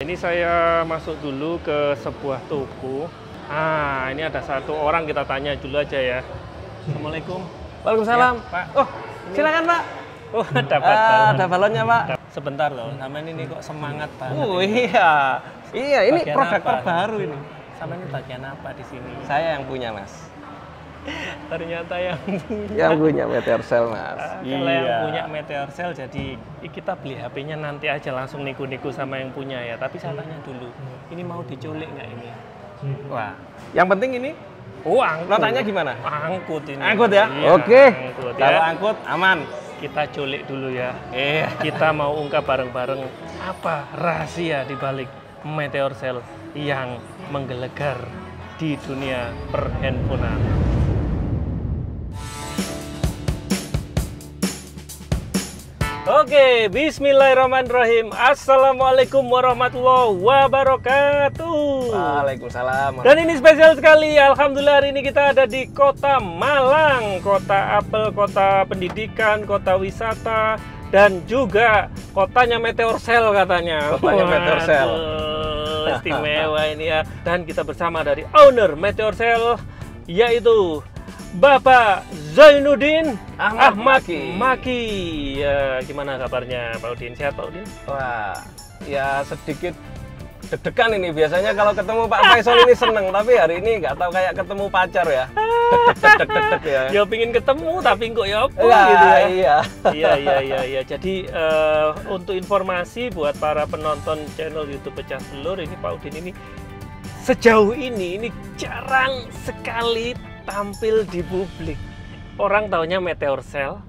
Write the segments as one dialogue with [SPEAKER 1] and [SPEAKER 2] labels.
[SPEAKER 1] Ini saya masuk dulu ke sebuah toko. Ini ada satu orang, kita tanya dulu aja ya. Assalamualaikum.
[SPEAKER 2] Waalaikumsalam.
[SPEAKER 1] Ya, Pak.
[SPEAKER 2] Oh, silakan Pak.
[SPEAKER 1] Oh, dapat balon.
[SPEAKER 2] Ada balonnya Pak.
[SPEAKER 1] Sebentar loh, sama ini kok semangat banget.
[SPEAKER 2] Oh
[SPEAKER 1] ini.
[SPEAKER 2] iya, iya ini
[SPEAKER 1] Bagian
[SPEAKER 2] produk
[SPEAKER 1] apa?
[SPEAKER 2] terbaru ini.
[SPEAKER 1] Sama ini bagian apa di sini?
[SPEAKER 2] Saya yang punya Mas.
[SPEAKER 1] Ternyata yang punya.
[SPEAKER 2] Yang punya Meteor Cell Mas.
[SPEAKER 1] Kalau yang punya Meteor Cell, jadi kita beli HP-nya nanti aja langsung niku-niku sama yang punya ya. Tapi saya tanya dulu, ini mau diculik nggak ini?
[SPEAKER 2] Wah, yang penting ini
[SPEAKER 1] Angkut.
[SPEAKER 2] notanya gimana?
[SPEAKER 1] Angkut ini.
[SPEAKER 2] Angkut ya?
[SPEAKER 1] Iya,
[SPEAKER 2] Oke.
[SPEAKER 1] Angkut,
[SPEAKER 2] Kalau
[SPEAKER 1] ya.
[SPEAKER 2] angkut aman.
[SPEAKER 1] Kita culik dulu ya. Kita mau ungkap bareng-bareng apa rahasia di balik Meteor Cell yang menggelegar di dunia perhandphonean. Oke, bismillahirrahmanirrahim. Assalamualaikum warahmatullahi wabarakatuh.
[SPEAKER 2] Waalaikumsalam.
[SPEAKER 1] Dan ini spesial sekali, alhamdulillah hari ini kita ada di kota Malang, kota apel, kota pendidikan, kota wisata, dan juga kotanya Meteor Cell katanya.
[SPEAKER 2] Kotanya Meteor Cell.
[SPEAKER 1] Istimewa ini ya. Dan kita bersama dari owner Meteor Cell, yaitu Bapak Zainuddin Ahmad Maki. Ya, gimana kabarnya Pak Udin? Sehat Pak Udin?
[SPEAKER 2] Wah, ya sedikit deg-degan ini. Biasanya kalau ketemu Pak Faisal ini seneng, tapi hari ini nggak tahu kayak ketemu pacar ya. Deg-deg ya.
[SPEAKER 1] Ya pingin ketemu tapi kok ya apa
[SPEAKER 2] Ya,
[SPEAKER 1] gitu ya.
[SPEAKER 2] Iya.
[SPEAKER 1] Jadi untuk informasi buat para penonton channel YouTube Pecah Telur, ini Pak Udin ini sejauh ini jarang sekali tampil di publik. Orang taunya Meteor Cell,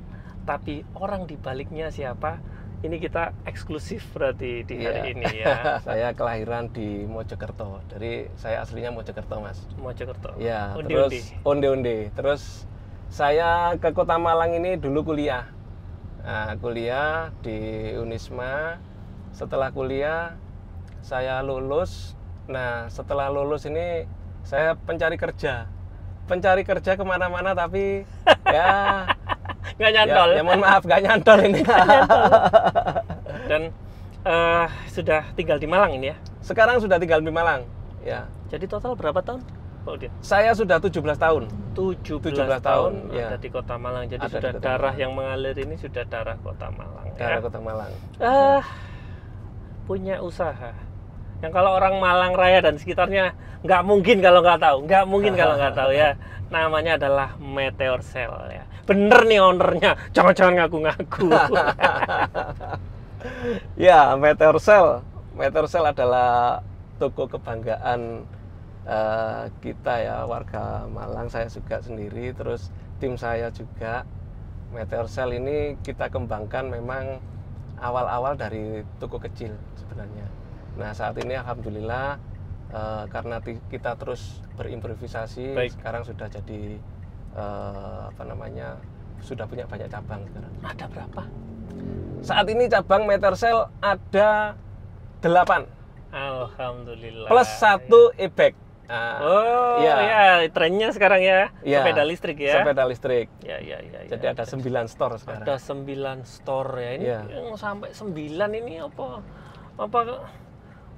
[SPEAKER 1] tapi orang di baliknya siapa? Ini kita eksklusif berarti di hari ini ya.
[SPEAKER 2] Saya kelahiran di Mojokerto. Dari saya aslinya Mojokerto, Mas.
[SPEAKER 1] Mojokerto.
[SPEAKER 2] Ya,
[SPEAKER 1] Undi-undi.
[SPEAKER 2] terus onde-onde. Terus saya ke Kota Malang ini dulu kuliah. Nah, kuliah di Unisma. Setelah kuliah saya lulus. Nah, setelah lulus ini saya pencari kerja kemana-mana, tapi ya
[SPEAKER 1] nggak nyantol.
[SPEAKER 2] ya mohon maaf, nggak nyantol ini.
[SPEAKER 1] Dan sudah tinggal di Malang ini ya?
[SPEAKER 2] Sekarang sudah tinggal di Malang. Ya.
[SPEAKER 1] Jadi total berapa tahun Pak Udin?
[SPEAKER 2] Saya sudah 17 tahun.
[SPEAKER 1] 17
[SPEAKER 2] tahun,
[SPEAKER 1] ya.
[SPEAKER 2] ya.
[SPEAKER 1] Ada di Kota Malang. Jadi
[SPEAKER 2] Ada
[SPEAKER 1] sudah
[SPEAKER 2] di Kota
[SPEAKER 1] darah
[SPEAKER 2] Malang.
[SPEAKER 1] yang mengalir ini sudah darah Kota Malang.
[SPEAKER 2] Darah
[SPEAKER 1] Ya.
[SPEAKER 2] Kota Malang.
[SPEAKER 1] Punya usaha. Yang kalau orang Malang Raya dan sekitarnya nggak mungkin kalau nggak tahu, ya. Namanya adalah Meteor Cell ya. Bener nih ownernya, jangan ngaku-ngaku.
[SPEAKER 2] Ya, Meteor Cell. Meteor Cell adalah toko kebanggaan kita ya, warga Malang. Saya juga sendiri, terus tim saya juga. Meteor Cell ini kita kembangkan memang awal-awal dari toko kecil sebenarnya. Nah, saat ini alhamdulillah karena kita terus berimprovisasi.
[SPEAKER 1] Baik.
[SPEAKER 2] Sekarang sudah jadi sudah punya banyak cabang sekarang.
[SPEAKER 1] Ada berapa?
[SPEAKER 2] Saat ini cabang Meteor Cell ada 8.
[SPEAKER 1] Alhamdulillah.
[SPEAKER 2] Plus 1 e-bike.
[SPEAKER 1] Oh ya, trennya sekarang ya,
[SPEAKER 2] Ya,
[SPEAKER 1] sepeda listrik ya.
[SPEAKER 2] Sepeda listrik.
[SPEAKER 1] Ya.
[SPEAKER 2] Jadi ada 9 store sekarang.
[SPEAKER 1] Ada 9 store ya. Ini
[SPEAKER 2] Ya.
[SPEAKER 1] yang sampai 9 ini apa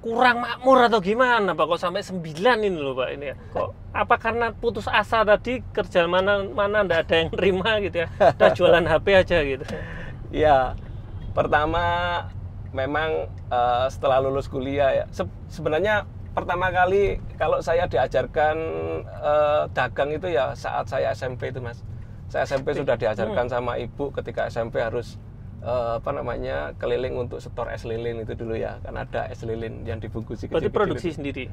[SPEAKER 1] kurang makmur atau gimana Pak? Kok sampai 9 ini loh Pak ini ya? Kok apa karena putus asa tadi, kerjaan mana ndak ada yang terima gitu ya? Udah jualan HP aja gitu.
[SPEAKER 2] Ya, pertama memang setelah lulus kuliah ya. Sebenarnya pertama kali kalau saya diajarkan dagang itu ya saat saya SMP itu, Mas. Saya SMP sudah diajarkan sama ibu ketika SMP harus keliling untuk setor es lilin itu dulu ya, kan ada es lilin yang dibungkus kecil-kecil.
[SPEAKER 1] Berarti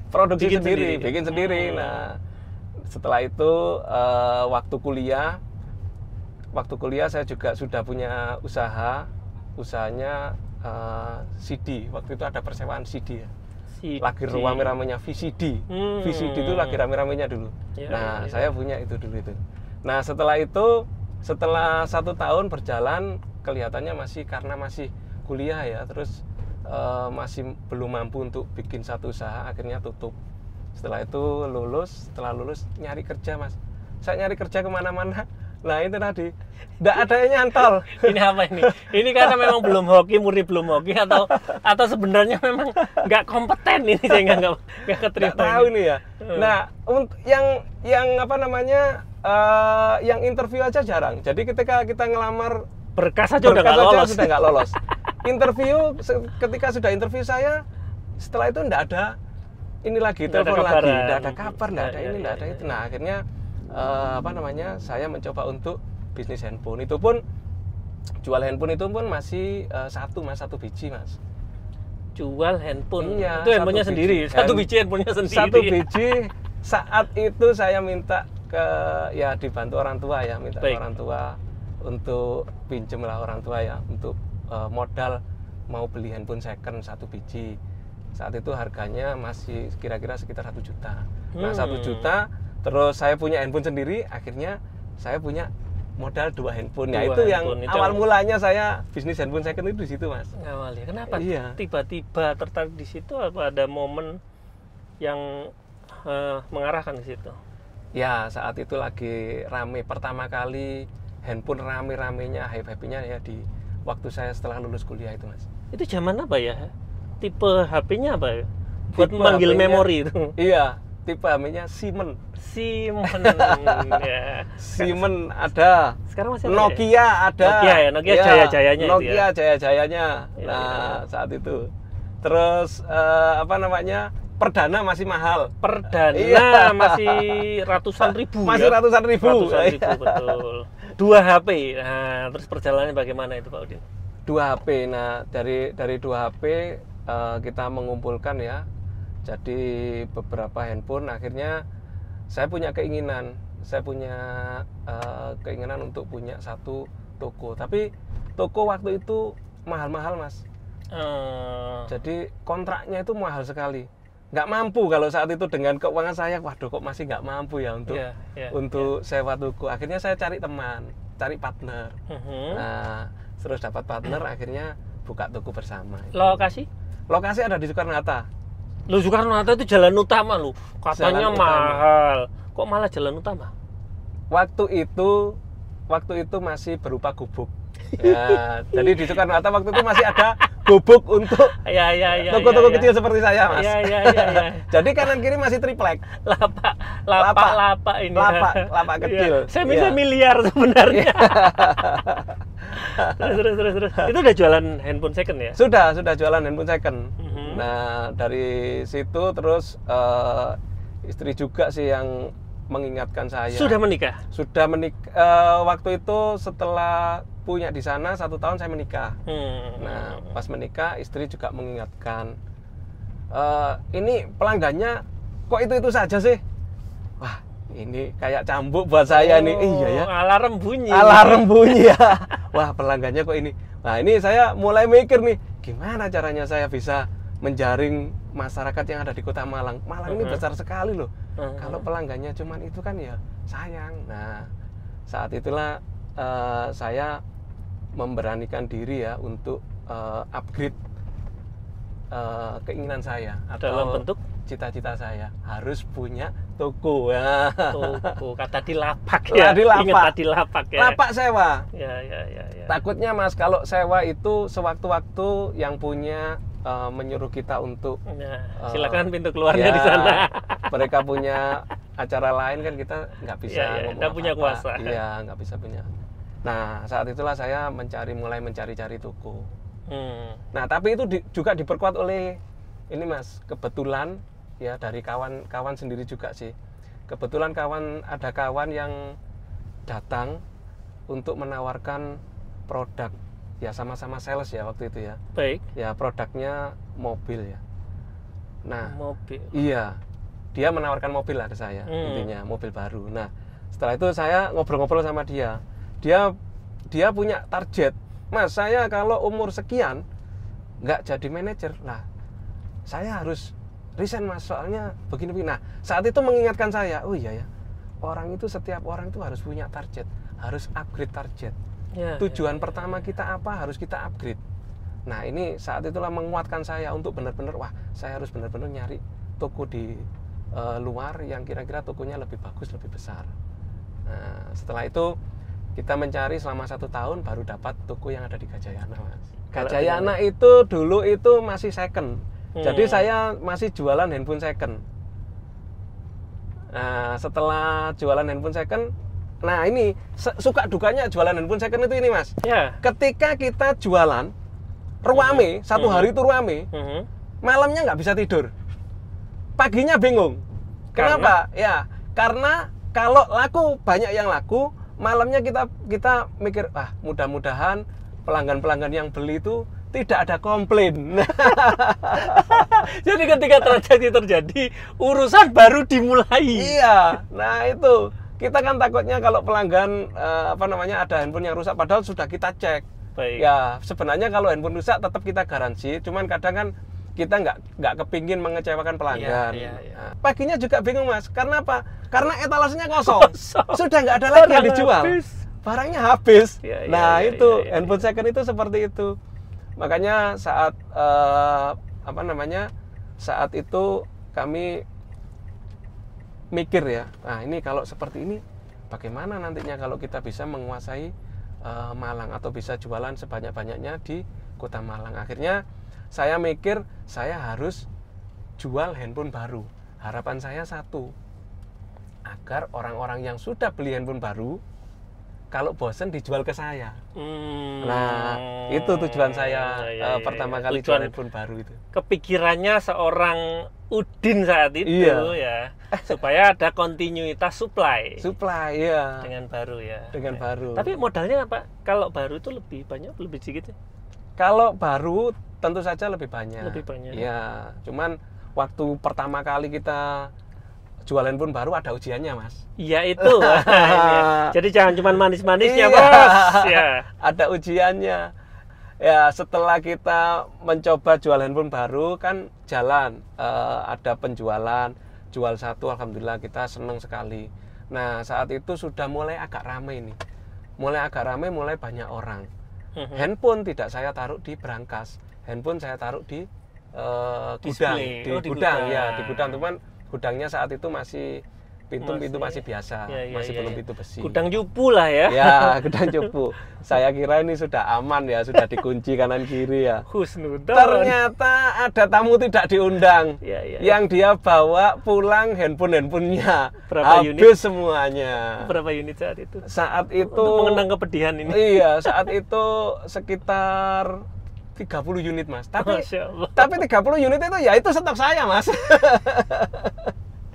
[SPEAKER 1] produksi sendiri?
[SPEAKER 2] Bikin sendiri. Nah, setelah itu waktu kuliah saya juga sudah punya usahanya CD. Waktu itu ada persewaan CD ya. Lagi rame-ramenya VCD. VCD itu lagi rame-ramenya dulu. Saya punya itu dulu itu. Nah, setelah 1 tahun berjalan, kelihatannya karena masih kuliah ya, terus masih belum mampu untuk bikin satu usaha, akhirnya tutup. Setelah lulus nyari kerja, Mas. Saya nyari kerja kemana-mana, Nah itu tadi, nggak ada yang nyantol.
[SPEAKER 1] Ini apa ini? Ini karena memang belum hoki, murni belum hoki, atau sebenarnya memang nggak kompeten ini sehingga nggak keterima.
[SPEAKER 2] Nggak tahu nih ya. Nah, yang apa namanya, yang interview aja jarang. Jadi ketika kita ngelamar
[SPEAKER 1] berkas aja udah nggak lolos.
[SPEAKER 2] Interview, ketika sudah interview saya, setelah itu nggak ada ini lagi, telepon lagi, nggak ada kabar, nggak ada ini, nggak ada itu. Nah akhirnya apa namanya, saya mencoba untuk bisnis handphone. Itu pun jual handphone itu pun masih satu biji mas.
[SPEAKER 1] Jual handphone?
[SPEAKER 2] Iya,
[SPEAKER 1] itu handphonenya sendiri? Satu biji handphonenya sendiri?
[SPEAKER 2] Satu biji. Saat itu saya minta ya dibantu orang tua ya, minta orang tua untuk pinjem lah, orang tua ya, untuk modal mau beli handphone second satu biji. Saat itu harganya masih kira-kira sekitar 1 juta. Nah 1 juta, terus saya punya handphone sendiri, akhirnya saya punya modal 2 handphone. Nah itu yang awal mulanya saya bisnis handphone second itu di situ mas.
[SPEAKER 1] Awalnya kenapa tiba-tiba tertarik di situ? Apa ada momen yang mengarahkan ke situ?
[SPEAKER 2] Ya saat itu lagi rame, pertama kali handphone rame-ramenya, hype-nya ya di waktu saya setelah lulus kuliah itu mas.
[SPEAKER 1] Itu zaman apa ya? Tipe HP-nya apa ya? Buat memanggil memori itu.
[SPEAKER 2] Iya, tipe HP-nya Siemens.
[SPEAKER 1] Ya.
[SPEAKER 2] Siemens ada.
[SPEAKER 1] Sekarang masih ada.
[SPEAKER 2] Nokia ada.
[SPEAKER 1] Nokia jaya-jayanya itu
[SPEAKER 2] Nokia jaya-jayanya. Nah, saat itu. Terus apa namanya? Perdana masih mahal.
[SPEAKER 1] Perdana masih ratusan ribu.
[SPEAKER 2] Masih
[SPEAKER 1] ya?
[SPEAKER 2] ratusan ribu,
[SPEAKER 1] betul. 2 HP. Nah, terus perjalanannya bagaimana itu Pak Udin?
[SPEAKER 2] 2 HP. Nah, dari 2 HP kita mengumpulkan ya, jadi beberapa handphone. Akhirnya saya punya keinginan untuk punya satu toko, tapi toko waktu itu mahal-mahal mas. Jadi kontraknya itu mahal sekali, nggak mampu kalau saat itu dengan keuangan saya. Waduh, kok masih nggak mampu ya untuk sewa toko. Akhirnya saya cari teman, cari partner. Nah terus dapat partner, akhirnya buka toko bersama. Lokasi ada di Soekarno-Hatta.
[SPEAKER 1] Loh, Soekarno-Hatta itu jalan utama loh. Katanya mahal. Kok malah jalan utama?
[SPEAKER 2] Waktu itu masih berupa gubuk. Ya, jadi di Soekarno-Hatta waktu itu masih ada gubuk untuk toko-toko kecil seperti saya, mas. Jadi kanan kiri masih triplek.
[SPEAKER 1] Lapak ini.
[SPEAKER 2] Lapak kecil.
[SPEAKER 1] Semi-miliar sebenarnya. Terus. Itu udah jualan handphone second ya?
[SPEAKER 2] Sudah jualan handphone second. Nah, dari situ terus istri juga sih yang mengingatkan saya.
[SPEAKER 1] Sudah menikah?
[SPEAKER 2] Sudah menikah. Waktu itu setelah punya di sana 1 tahun saya menikah. Nah, pas menikah istri juga mengingatkan, ini pelanggannya kok itu saja sih? Wah, ini kayak cambuk buat saya nih. Iya ya.
[SPEAKER 1] Alarm bunyi
[SPEAKER 2] ya. Wah, pelanggannya kok ini. Nah, ini saya mulai mikir nih, gimana caranya saya bisa menjaring masyarakat yang ada di Kota Malang. Malang ini besar sekali loh. Kalau pelanggannya cuman itu kan ya sayang. Nah, saat itulah saya memberanikan diri ya untuk upgrade keinginan saya atau
[SPEAKER 1] dalam bentuk
[SPEAKER 2] cita-cita saya harus punya toko ya.
[SPEAKER 1] Toko, kata di lapak ya. Ingat tadi lapak ya.
[SPEAKER 2] Lapak sewa.
[SPEAKER 1] Ya.
[SPEAKER 2] Takutnya mas kalau sewa itu sewaktu-waktu yang punya menyuruh kita untuk
[SPEAKER 1] silakan pintu keluarnya di sana.
[SPEAKER 2] Mereka punya acara lain kan kita nggak bisa ngomong
[SPEAKER 1] nggak punya kuasa.
[SPEAKER 2] Iya, nggak bisa punya. Nah, saat itulah saya mulai mencari-cari toko. Nah, tapi itu juga diperkuat oleh ini mas, kebetulan ya dari kawan-kawan sendiri juga sih. Kebetulan ada kawan yang datang untuk menawarkan produk. Ya sama-sama sales ya waktu itu ya.
[SPEAKER 1] Baik.
[SPEAKER 2] Ya produknya mobil ya. Nah,
[SPEAKER 1] mobil.
[SPEAKER 2] Iya. Dia menawarkan mobil lah ke saya, intinya mobil baru. Nah, setelah itu saya ngobrol-ngobrol sama dia. Dia punya target. Mas, saya kalau umur sekian nggak jadi manajer. Lah, saya harus resign mas, soalnya begini-begini. Nah, saat itu mengingatkan saya, oh iya ya. Setiap orang itu harus punya target, harus upgrade target. Tujuan pertama kita apa, harus kita upgrade. Nah, ini saat itulah menguatkan saya untuk benar-benar, wah, saya harus benar-benar nyari toko di luar yang kira-kira tokonya lebih bagus, lebih besar. Nah, setelah itu Kita mencari selama 1 tahun baru dapat toko yang ada di Gajayana, Mas. Gajayana itu dulu itu masih second. Jadi saya masih jualan handphone second. Nah, setelah jualan handphone second, nah ini suka dukanya jualan handphone second itu ini, Mas.
[SPEAKER 1] Ya.
[SPEAKER 2] Ketika kita jualan ruame, satu hari itu ruame, malamnya nggak bisa tidur. Paginya bingung. Kenapa? Ya, karena kalau laku banyak yang laku, malamnya kita mikir, mudah-mudahan pelanggan-pelanggan yang beli itu tidak ada komplain.
[SPEAKER 1] Jadi ketika transaksi terjadi, urusan baru dimulai.
[SPEAKER 2] Iya, nah itu kita kan takutnya kalau pelanggan ada handphone yang rusak, padahal sudah kita cek.
[SPEAKER 1] Baik.
[SPEAKER 2] Ya sebenarnya kalau handphone rusak tetap kita garansi, cuman kadang kan kita nggak kepingin mengecewakan pelanggan.
[SPEAKER 1] Iya.
[SPEAKER 2] Nah, paginya juga bingung, Mas. Karena apa? Karena etalasenya kosong. Sudah nggak ada lagi yang dijual. Barangnya habis. Handphone second itu seperti itu. Makanya saat saat itu kami mikir ya, nah ini kalau seperti ini bagaimana nantinya kalau kita bisa menguasai Malang atau bisa jualan sebanyak-banyaknya di Kota Malang. Akhirnya saya mikir saya harus jual handphone baru. Harapan saya satu, agar orang-orang yang sudah beli handphone baru kalau bosen dijual ke saya. Nah, itu tujuan saya pertama kali jual handphone baru itu.
[SPEAKER 1] Kepikirannya seorang Udin saat itu ya, supaya ada kontinuitas supply.
[SPEAKER 2] Ya.
[SPEAKER 1] Dengan baru ya.
[SPEAKER 2] Dengan baru.
[SPEAKER 1] Tapi modalnya apa? Kalau baru itu lebih banyak, lebih sedikit ya?
[SPEAKER 2] Kalau baru tentu saja lebih banyak.
[SPEAKER 1] Lebih banyak.
[SPEAKER 2] Ya, cuman waktu pertama kali kita jual handphone baru ada ujiannya, Mas.
[SPEAKER 1] Iya itu. Jadi jangan cuma manis-manisnya, Bos. Ya.
[SPEAKER 2] Ada ujiannya. Ya, setelah kita mencoba jual handphone baru kan jalan, ada penjualan, jual satu, alhamdulillah kita senang sekali. Nah, saat itu sudah mulai agak ramai nih. Mulai banyak orang. Handphone tidak saya taruh di brankas. Handphone saya taruh di gudang, di gudang. Cuman gudangnya saat itu masih pintu masih biasa, belum pintu besi.
[SPEAKER 1] Gudang cupu lah ya.
[SPEAKER 2] Ya, gudang cupu. Saya kira ini sudah aman ya, sudah dikunci kanan kiri ya.
[SPEAKER 1] Husnudon.
[SPEAKER 2] Ternyata ada tamu tidak diundang, yang dia bawa pulang handphonenya.
[SPEAKER 1] Berapa
[SPEAKER 2] habis
[SPEAKER 1] unit?
[SPEAKER 2] Semuanya.
[SPEAKER 1] Berapa unit saat itu?
[SPEAKER 2] Saat itu.
[SPEAKER 1] Untuk mengenang kepedihan ini.
[SPEAKER 2] Iya, saat itu sekitar 30 unit, Mas. Tapi 30 unit itu ya itu stok saya, Mas.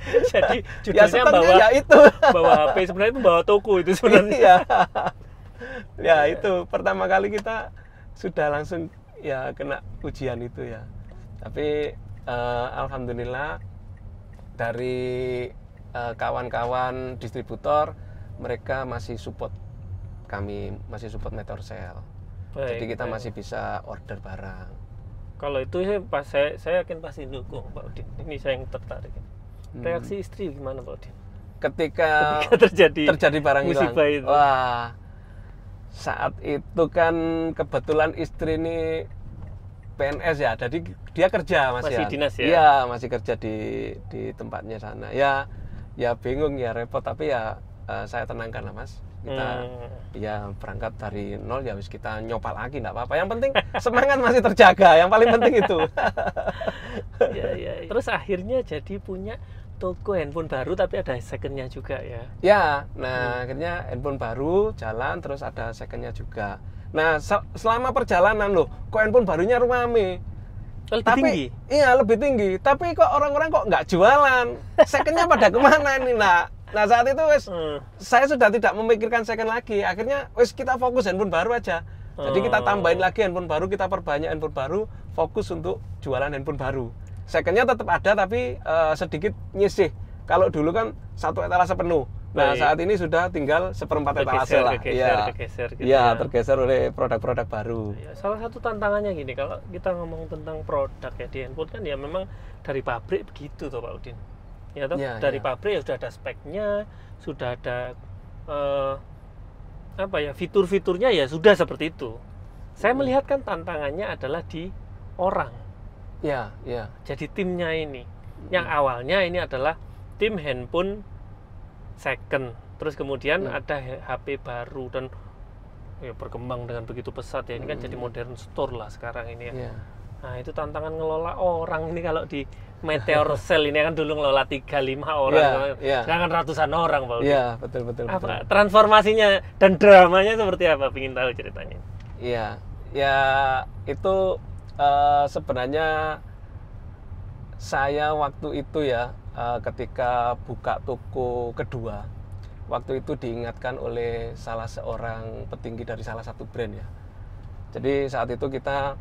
[SPEAKER 1] Jadi judulnya bawa HP, sebenarnya itu bawa toko itu sebenarnya.
[SPEAKER 2] Ya itu pertama kali kita sudah langsung ya kena ujian itu ya. Tapi alhamdulillah dari kawan-kawan distributor mereka masih support kami, masih support Meteorcell. Jadi kita masih bisa order barang.
[SPEAKER 1] Kalau itu saya yakin pasti dukung, Pak Udin. Ini saya yang tertarik. Reaksi istri gimana, Pak Udin?
[SPEAKER 2] Ketika terjadi barang hilang.
[SPEAKER 1] Itu.
[SPEAKER 2] Wah, saat itu kan kebetulan istri ini PNS ya, jadi dia kerja
[SPEAKER 1] masih dinas ya?
[SPEAKER 2] Iya, masih kerja di tempatnya sana. Ya bingung ya, repot, tapi ya saya tenangkan lah, Mas. Kita ya berangkat dari nol ya, wis kita nyoba lagi, enggak apa-apa. Yang penting semangat masih terjaga, yang paling penting itu.
[SPEAKER 1] Ya. Terus akhirnya jadi punya toko handphone baru tapi ada secondnya juga ya?
[SPEAKER 2] Ya, nah akhirnya handphone baru jalan, terus ada secondnya juga. Nah selama perjalanan loh, kok handphone barunya rame.
[SPEAKER 1] Lebih tinggi?
[SPEAKER 2] Iya lebih tinggi, tapi kok orang-orang kok nggak jualan, secondnya pada kemana ini? Nah saat itu saya sudah tidak memikirkan second lagi, akhirnya kita fokus handphone baru aja. Jadi kita tambahin lagi handphone baru, kita perbanyak handphone baru, fokus untuk jualan handphone baru. Secondnya tetap ada tapi sedikit nyisih. Kalau dulu kan satu etalase penuh. Nah saat ini sudah tinggal seperempat etalase lah.
[SPEAKER 1] Tergeser gitu
[SPEAKER 2] ya, tergeser oleh produk-produk baru.
[SPEAKER 1] Ya, salah satu tantangannya gini, kalau kita ngomong tentang produk ya di handphone kan ya memang dari pabrik begitu toh Pak Udin. Ya toh, dari pabrik ya sudah ada speknya, sudah ada fitur-fiturnya ya sudah seperti itu. Saya melihat kan tantangannya adalah di orang.
[SPEAKER 2] Ya.
[SPEAKER 1] Jadi timnya ini, yang awalnya ini adalah tim handphone second, Terus kemudian ada HP baru dan ya berkembang dengan begitu pesat ya. Ini kan jadi modern store lah sekarang ini ya. Nah itu tantangan ngelola orang ini kalau di Meteor Cell ini kan dulu ngelola 3-5 orang, sekarang ratusan orang Pak.
[SPEAKER 2] Iya, betul.
[SPEAKER 1] Apa transformasinya dan dramanya seperti apa? Pingin tahu ceritanya.
[SPEAKER 2] Iya, ya itu sebenarnya saya waktu itu ya ketika buka toko kedua, waktu itu diingatkan oleh salah seorang petinggi dari salah satu brand ya. Jadi saat itu kita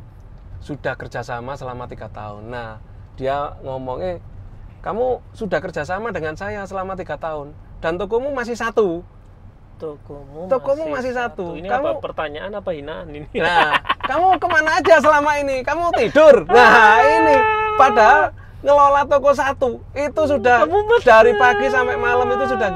[SPEAKER 2] sudah kerjasama selama 3 tahun. Nah, dia ngomong, kamu sudah kerjasama dengan saya selama 3 tahun dan tokomu masih 1. Tokomu masih 1.
[SPEAKER 1] Ini kamu, apa pertanyaan apa hinaan ini?
[SPEAKER 2] Nah, kamu kemana aja selama ini? Kamu tidur. Nah, ini padahal ngelola toko 1 itu sudah dari pagi sampai malam itu sudah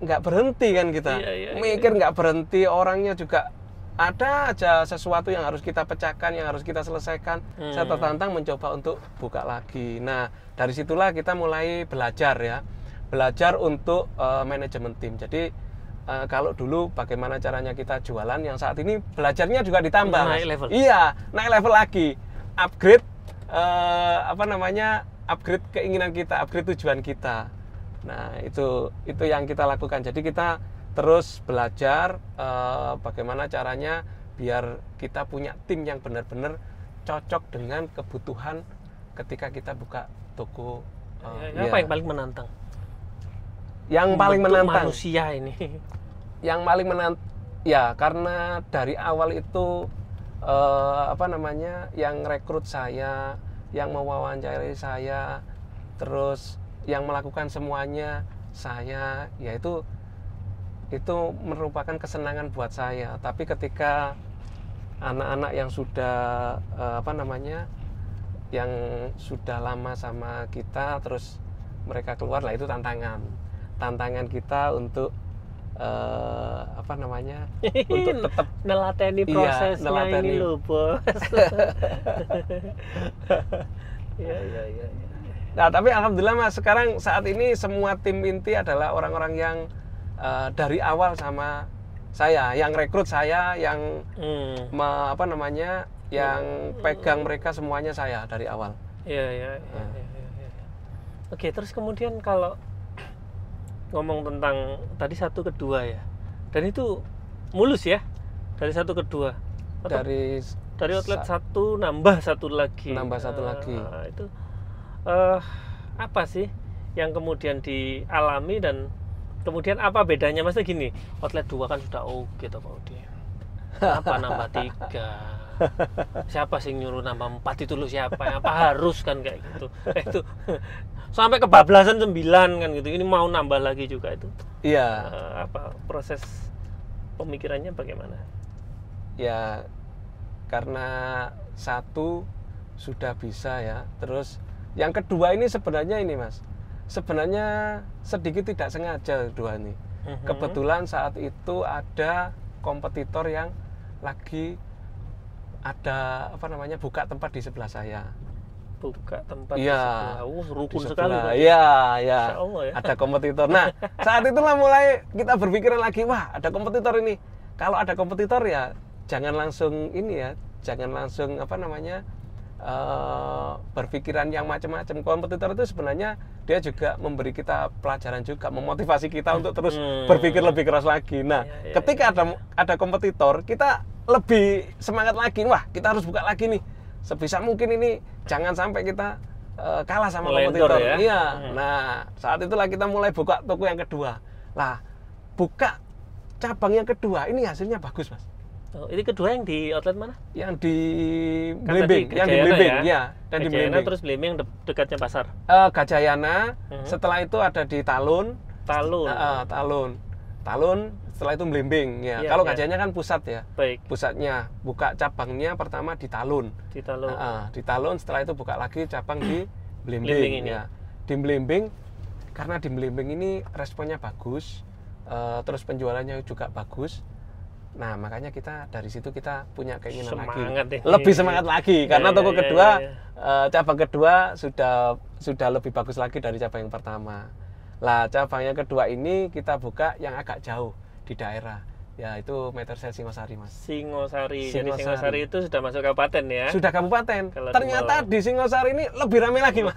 [SPEAKER 2] nggak berhenti kan kita. Mikir nggak berhenti, orangnya juga ada aja sesuatu yang harus kita pecahkan, yang harus kita selesaikan. Saya tertantang mencoba untuk buka lagi. Nah, dari situlah kita mulai belajar ya. Belajar untuk manajemen tim. Jadi kalau dulu bagaimana caranya kita jualan, yang saat ini belajarnya juga ditambah.
[SPEAKER 1] Naik level.
[SPEAKER 2] Iya, naik level lagi. Upgrade upgrade keinginan kita, upgrade tujuan kita. Nah, itu yang kita lakukan. Jadi kita terus belajar bagaimana caranya biar kita punya tim yang benar-benar cocok dengan kebutuhan ketika kita buka toko.
[SPEAKER 1] Apa yang paling menantang?
[SPEAKER 2] Yang paling menantang
[SPEAKER 1] manusia ini.
[SPEAKER 2] Yang paling menantang ya karena dari awal itu yang rekrut saya, yang mewawancarai saya, terus yang melakukan semuanya saya, yaitu merupakan kesenangan buat saya. Tapi ketika anak-anak yang sudah yang sudah lama sama kita, terus mereka keluar lah, itu tantangan kita untuk untuk tetap
[SPEAKER 1] nelateni prosesnya ini loh bos. Iya.
[SPEAKER 2] Nah, tapi alhamdulillah Mas, sekarang saat ini semua tim inti adalah orang-orang yang dari awal sama saya, yang rekrut saya, yang yang pegang mereka semuanya saya dari awal.
[SPEAKER 1] Iya. Oke, terus kemudian kalau ngomong tentang tadi 1 ke 2 ya, dan itu mulus ya, dari 1 ke 2.
[SPEAKER 2] Dari
[SPEAKER 1] outlet 1 nambah satu lagi. Itu apa sih yang kemudian dialami dan kemudian apa bedanya? Maksudnya gini, outlet 2 kan sudah oke toh Pak Udi. Apa nambah 3? Siapa sih nyuruh nambah 4 itu lu siapa? Apa harus kan kayak gitu? Itu sampai kebablasan 9 kan gitu. Ini mau nambah lagi juga itu.
[SPEAKER 2] Iya.
[SPEAKER 1] Apa proses pemikirannya bagaimana?
[SPEAKER 2] Ya karena 1 sudah bisa ya. Terus yang kedua ini sebenarnya ini Mas. Sebenarnya sedikit tidak sengaja kedua ini. Kebetulan saat itu ada kompetitor yang lagi ada buka tempat di sebelah saya.
[SPEAKER 1] Buka tempat
[SPEAKER 2] di
[SPEAKER 1] sebelah. Rukun sekali.
[SPEAKER 2] Iya.
[SPEAKER 1] Ya.
[SPEAKER 2] Ada kompetitor. Nah, saat itulah mulai kita berpikiran lagi, wah, ada kompetitor ini. Kalau ada kompetitor ya jangan langsung berpikiran yang macam-macam. Kompetitor itu sebenarnya dia juga memberi kita pelajaran juga, memotivasi kita untuk terus berpikir lebih keras lagi. Nah, ketika ada kompetitor, kita lebih semangat lagi. Wah, kita harus buka lagi nih. Sebisa mungkin ini jangan sampai kita kalah sama kompetitor.
[SPEAKER 1] Ya?
[SPEAKER 2] Iya. Nah, saat itulah kita mulai buka toko yang kedua. Lah, buka cabang yang kedua ini hasilnya bagus, Mas.
[SPEAKER 1] Oh, ini kedua yang di outlet mana?
[SPEAKER 2] Yang di Blimbing, ya. Dan di Blimbing.
[SPEAKER 1] Terus Blimbing dekatnya pasar.
[SPEAKER 2] Gajayana. Setelah itu ada di Talun. Setelah itu Blimbing, ya. Kalau Gajayana kan pusat ya.
[SPEAKER 1] Baik.
[SPEAKER 2] Pusatnya, buka cabangnya pertama di Talun.
[SPEAKER 1] Di
[SPEAKER 2] Talun. Setelah itu buka lagi cabang di Blimbing, ya. Di Blimbing, karena di Blimbing ini responnya bagus, terus penjualannya juga bagus. Nah, makanya kita dari situ kita punya keinginan lebih semangat lagi karena toko kedua cabang kedua sudah lebih bagus lagi dari cabang yang pertama. Lah cabang yang kedua ini kita buka yang agak jauh di daerah. Ya itu Metersel Singosari, Mas.
[SPEAKER 1] Singosari. Jadi Singosari itu sudah masuk kabupaten ya?
[SPEAKER 2] Sudah kabupaten.
[SPEAKER 1] Kalau
[SPEAKER 2] ternyata di Singosari ini lebih ramai lagi, Mas.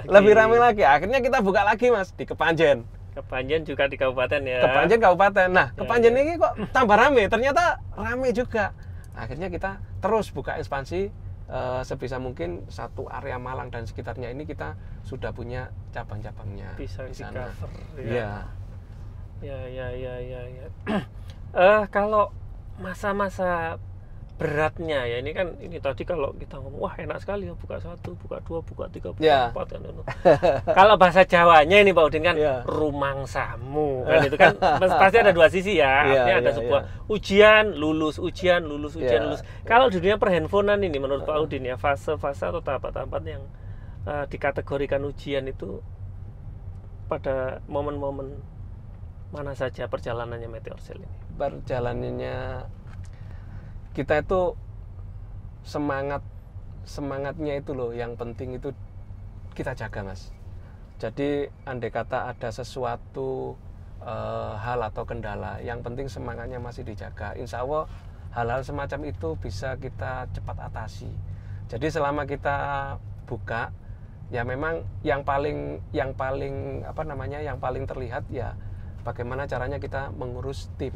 [SPEAKER 1] Lebih
[SPEAKER 2] ramai lagi. Akhirnya kita buka lagi, Mas, di Kepanjen.
[SPEAKER 1] Kepanjen juga di kabupaten ya?
[SPEAKER 2] Kepanjen kabupaten. Nah, Kepanjen ini kok tambah ramai. Ternyata ramai juga. Akhirnya kita terus buka ekspansi sebisa mungkin satu area Malang dan sekitarnya ini kita sudah punya cabang-cabangnya
[SPEAKER 1] bisa
[SPEAKER 2] di sana.
[SPEAKER 1] Iya. Ya. Kalau masa-masa beratnya ya, ini kan ini tadi kalau kita ngomong wah enak sekali ya buka 1, buka 2, buka 3, buka 4 kan. Kalau bahasa Jawanya ini Pak Udin kan rumangsamu kan, itu kan pasti ada dua sisi ya. Artinya ada sebuah ujian, lulus. Kalau di dunia perhandphonean ini menurut Pak Udin ya, fase-fase atau tahapan-tahapan yang dikategorikan ujian itu pada momen-momen mana saja perjalanannya Meteorsel ini?
[SPEAKER 2] Perjalanannya kita itu semangatnya itu loh yang penting itu kita jaga, Mas. Jadi andai kata ada sesuatu hal atau kendala, yang penting semangatnya masih dijaga. Insya Allah hal-hal semacam itu bisa kita cepat atasi. Jadi selama kita buka, ya memang yang paling terlihat ya bagaimana caranya kita mengurus tim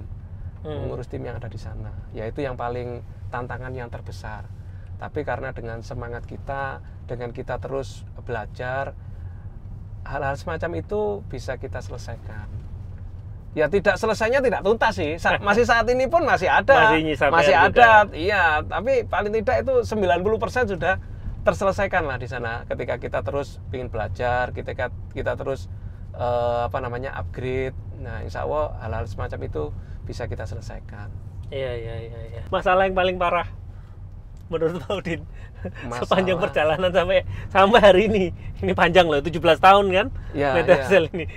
[SPEAKER 2] yang ada di sana. Ya itu yang paling tantangan yang terbesar. Tapi karena dengan semangat kita, dengan kita terus belajar, hal-hal semacam itu bisa kita selesaikan. Ya tidak selesainya tidak tuntas sih. Masih saat ini pun masih ada. Masih ada. Iya, tapi paling tidak itu 90% sudah terselesaikan lah di sana. Ketika kita terus ingin belajar, ketika kita terus upgrade. Nah, insya Allah hal-hal semacam itu bisa kita selesaikan.
[SPEAKER 1] Iya. Masalah yang paling parah menurut Pak Udin sepanjang perjalanan sampai hari ini panjang loh, 17 tahun kan Meteorsel ini,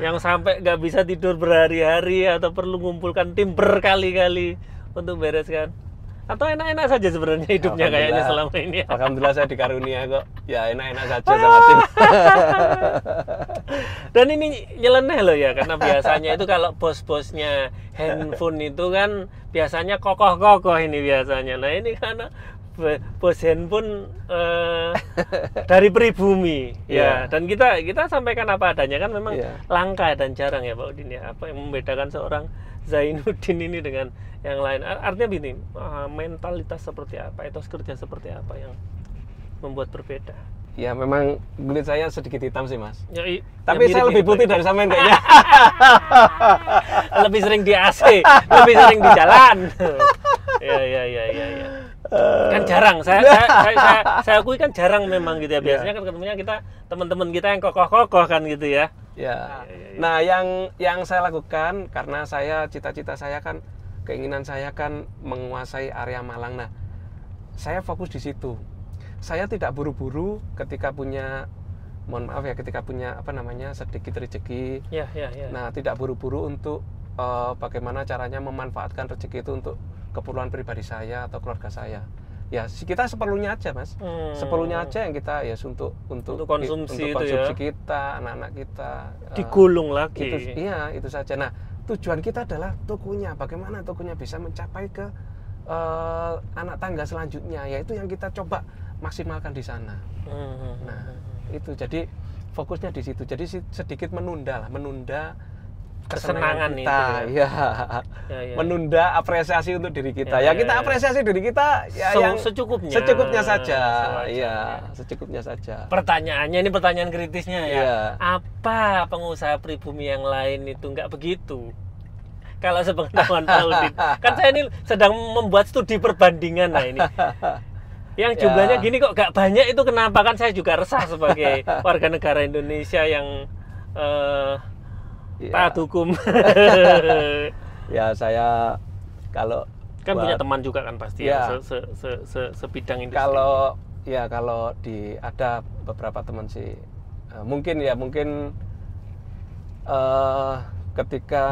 [SPEAKER 1] yang sampai nggak bisa tidur berhari-hari atau perlu mengumpulkan tim berkali-kali untuk bereskan. Atau enak-enak saja sebenarnya hidupnya kayaknya selama ini.
[SPEAKER 2] Alhamdulillah saya dikarunia kok. Ya enak-enak saja sama tim.
[SPEAKER 1] Dan ini nyeleneh loh ya, karena biasanya itu kalau bos-bosnya handphone itu kan biasanya kokoh-kokoh ini biasanya. Nah ini karena bos handphone dari pribumi ya. Dan kita sampaikan apa adanya kan, memang langka dan jarang ya Pak Udin ya. Apa yang membedakan seorang Zainuddin ini dengan yang lain? Artinya begini, mentalitas seperti apa, etos kerja seperti apa yang membuat berbeda?
[SPEAKER 2] Ya memang kulit saya sedikit hitam sih, Mas.
[SPEAKER 1] Tapi
[SPEAKER 2] saya lebih putih dari sampean kayaknya.
[SPEAKER 1] Lebih sering di AC, lebih sering di jalan. Ya. Kan jarang, saya akui kan jarang memang gitu ya. Biasanya kan ketemunya kita teman-teman kita yang kokoh-kokoh kan gitu ya.
[SPEAKER 2] Ya. Nah, yang saya lakukan karena cita-cita saya kan, keinginan saya kan menguasai area Malang. Nah, saya fokus di situ. Saya tidak buru-buru ketika punya sedikit rezeki.
[SPEAKER 1] Ya.
[SPEAKER 2] Nah, tidak buru-buru untuk bagaimana caranya memanfaatkan rezeki itu untuk keperluan pribadi saya atau keluarga saya. Ya, kita seperlunya aja, Mas. Seperlunya aja yang kita untuk
[SPEAKER 1] konsumsi
[SPEAKER 2] kita, anak-anak kita.
[SPEAKER 1] Digulung lagi.
[SPEAKER 2] Itu saja. Nah, tujuan kita adalah tokonya. Bagaimana tokonya bisa mencapai ke anak tangga selanjutnya, yaitu yang kita coba maksimalkan di sana. Nah, itu jadi fokusnya di situ. Jadi sedikit menunda kesenangan kita,
[SPEAKER 1] itu
[SPEAKER 2] ya. Menunda apresiasi untuk diri kita. Kita apresiasi diri kita yang secukupnya saja. Secukupnya saja.
[SPEAKER 1] Pertanyaannya ini pertanyaan kritisnya ya. Apa pengusaha pribumi yang lain itu nggak begitu? Kalau sepengetahuan Pak Udin, kan saya ini sedang membuat studi perbandingan ini. Yang jumlahnya gini kok gak banyak, itu kenapa? Kan saya juga resah sebagai warga negara Indonesia yang taat hukum.
[SPEAKER 2] Ya saya kalau
[SPEAKER 1] kan punya teman juga kan pasti yang sebidang industri.
[SPEAKER 2] Kalau ada beberapa teman sih mungkin ketika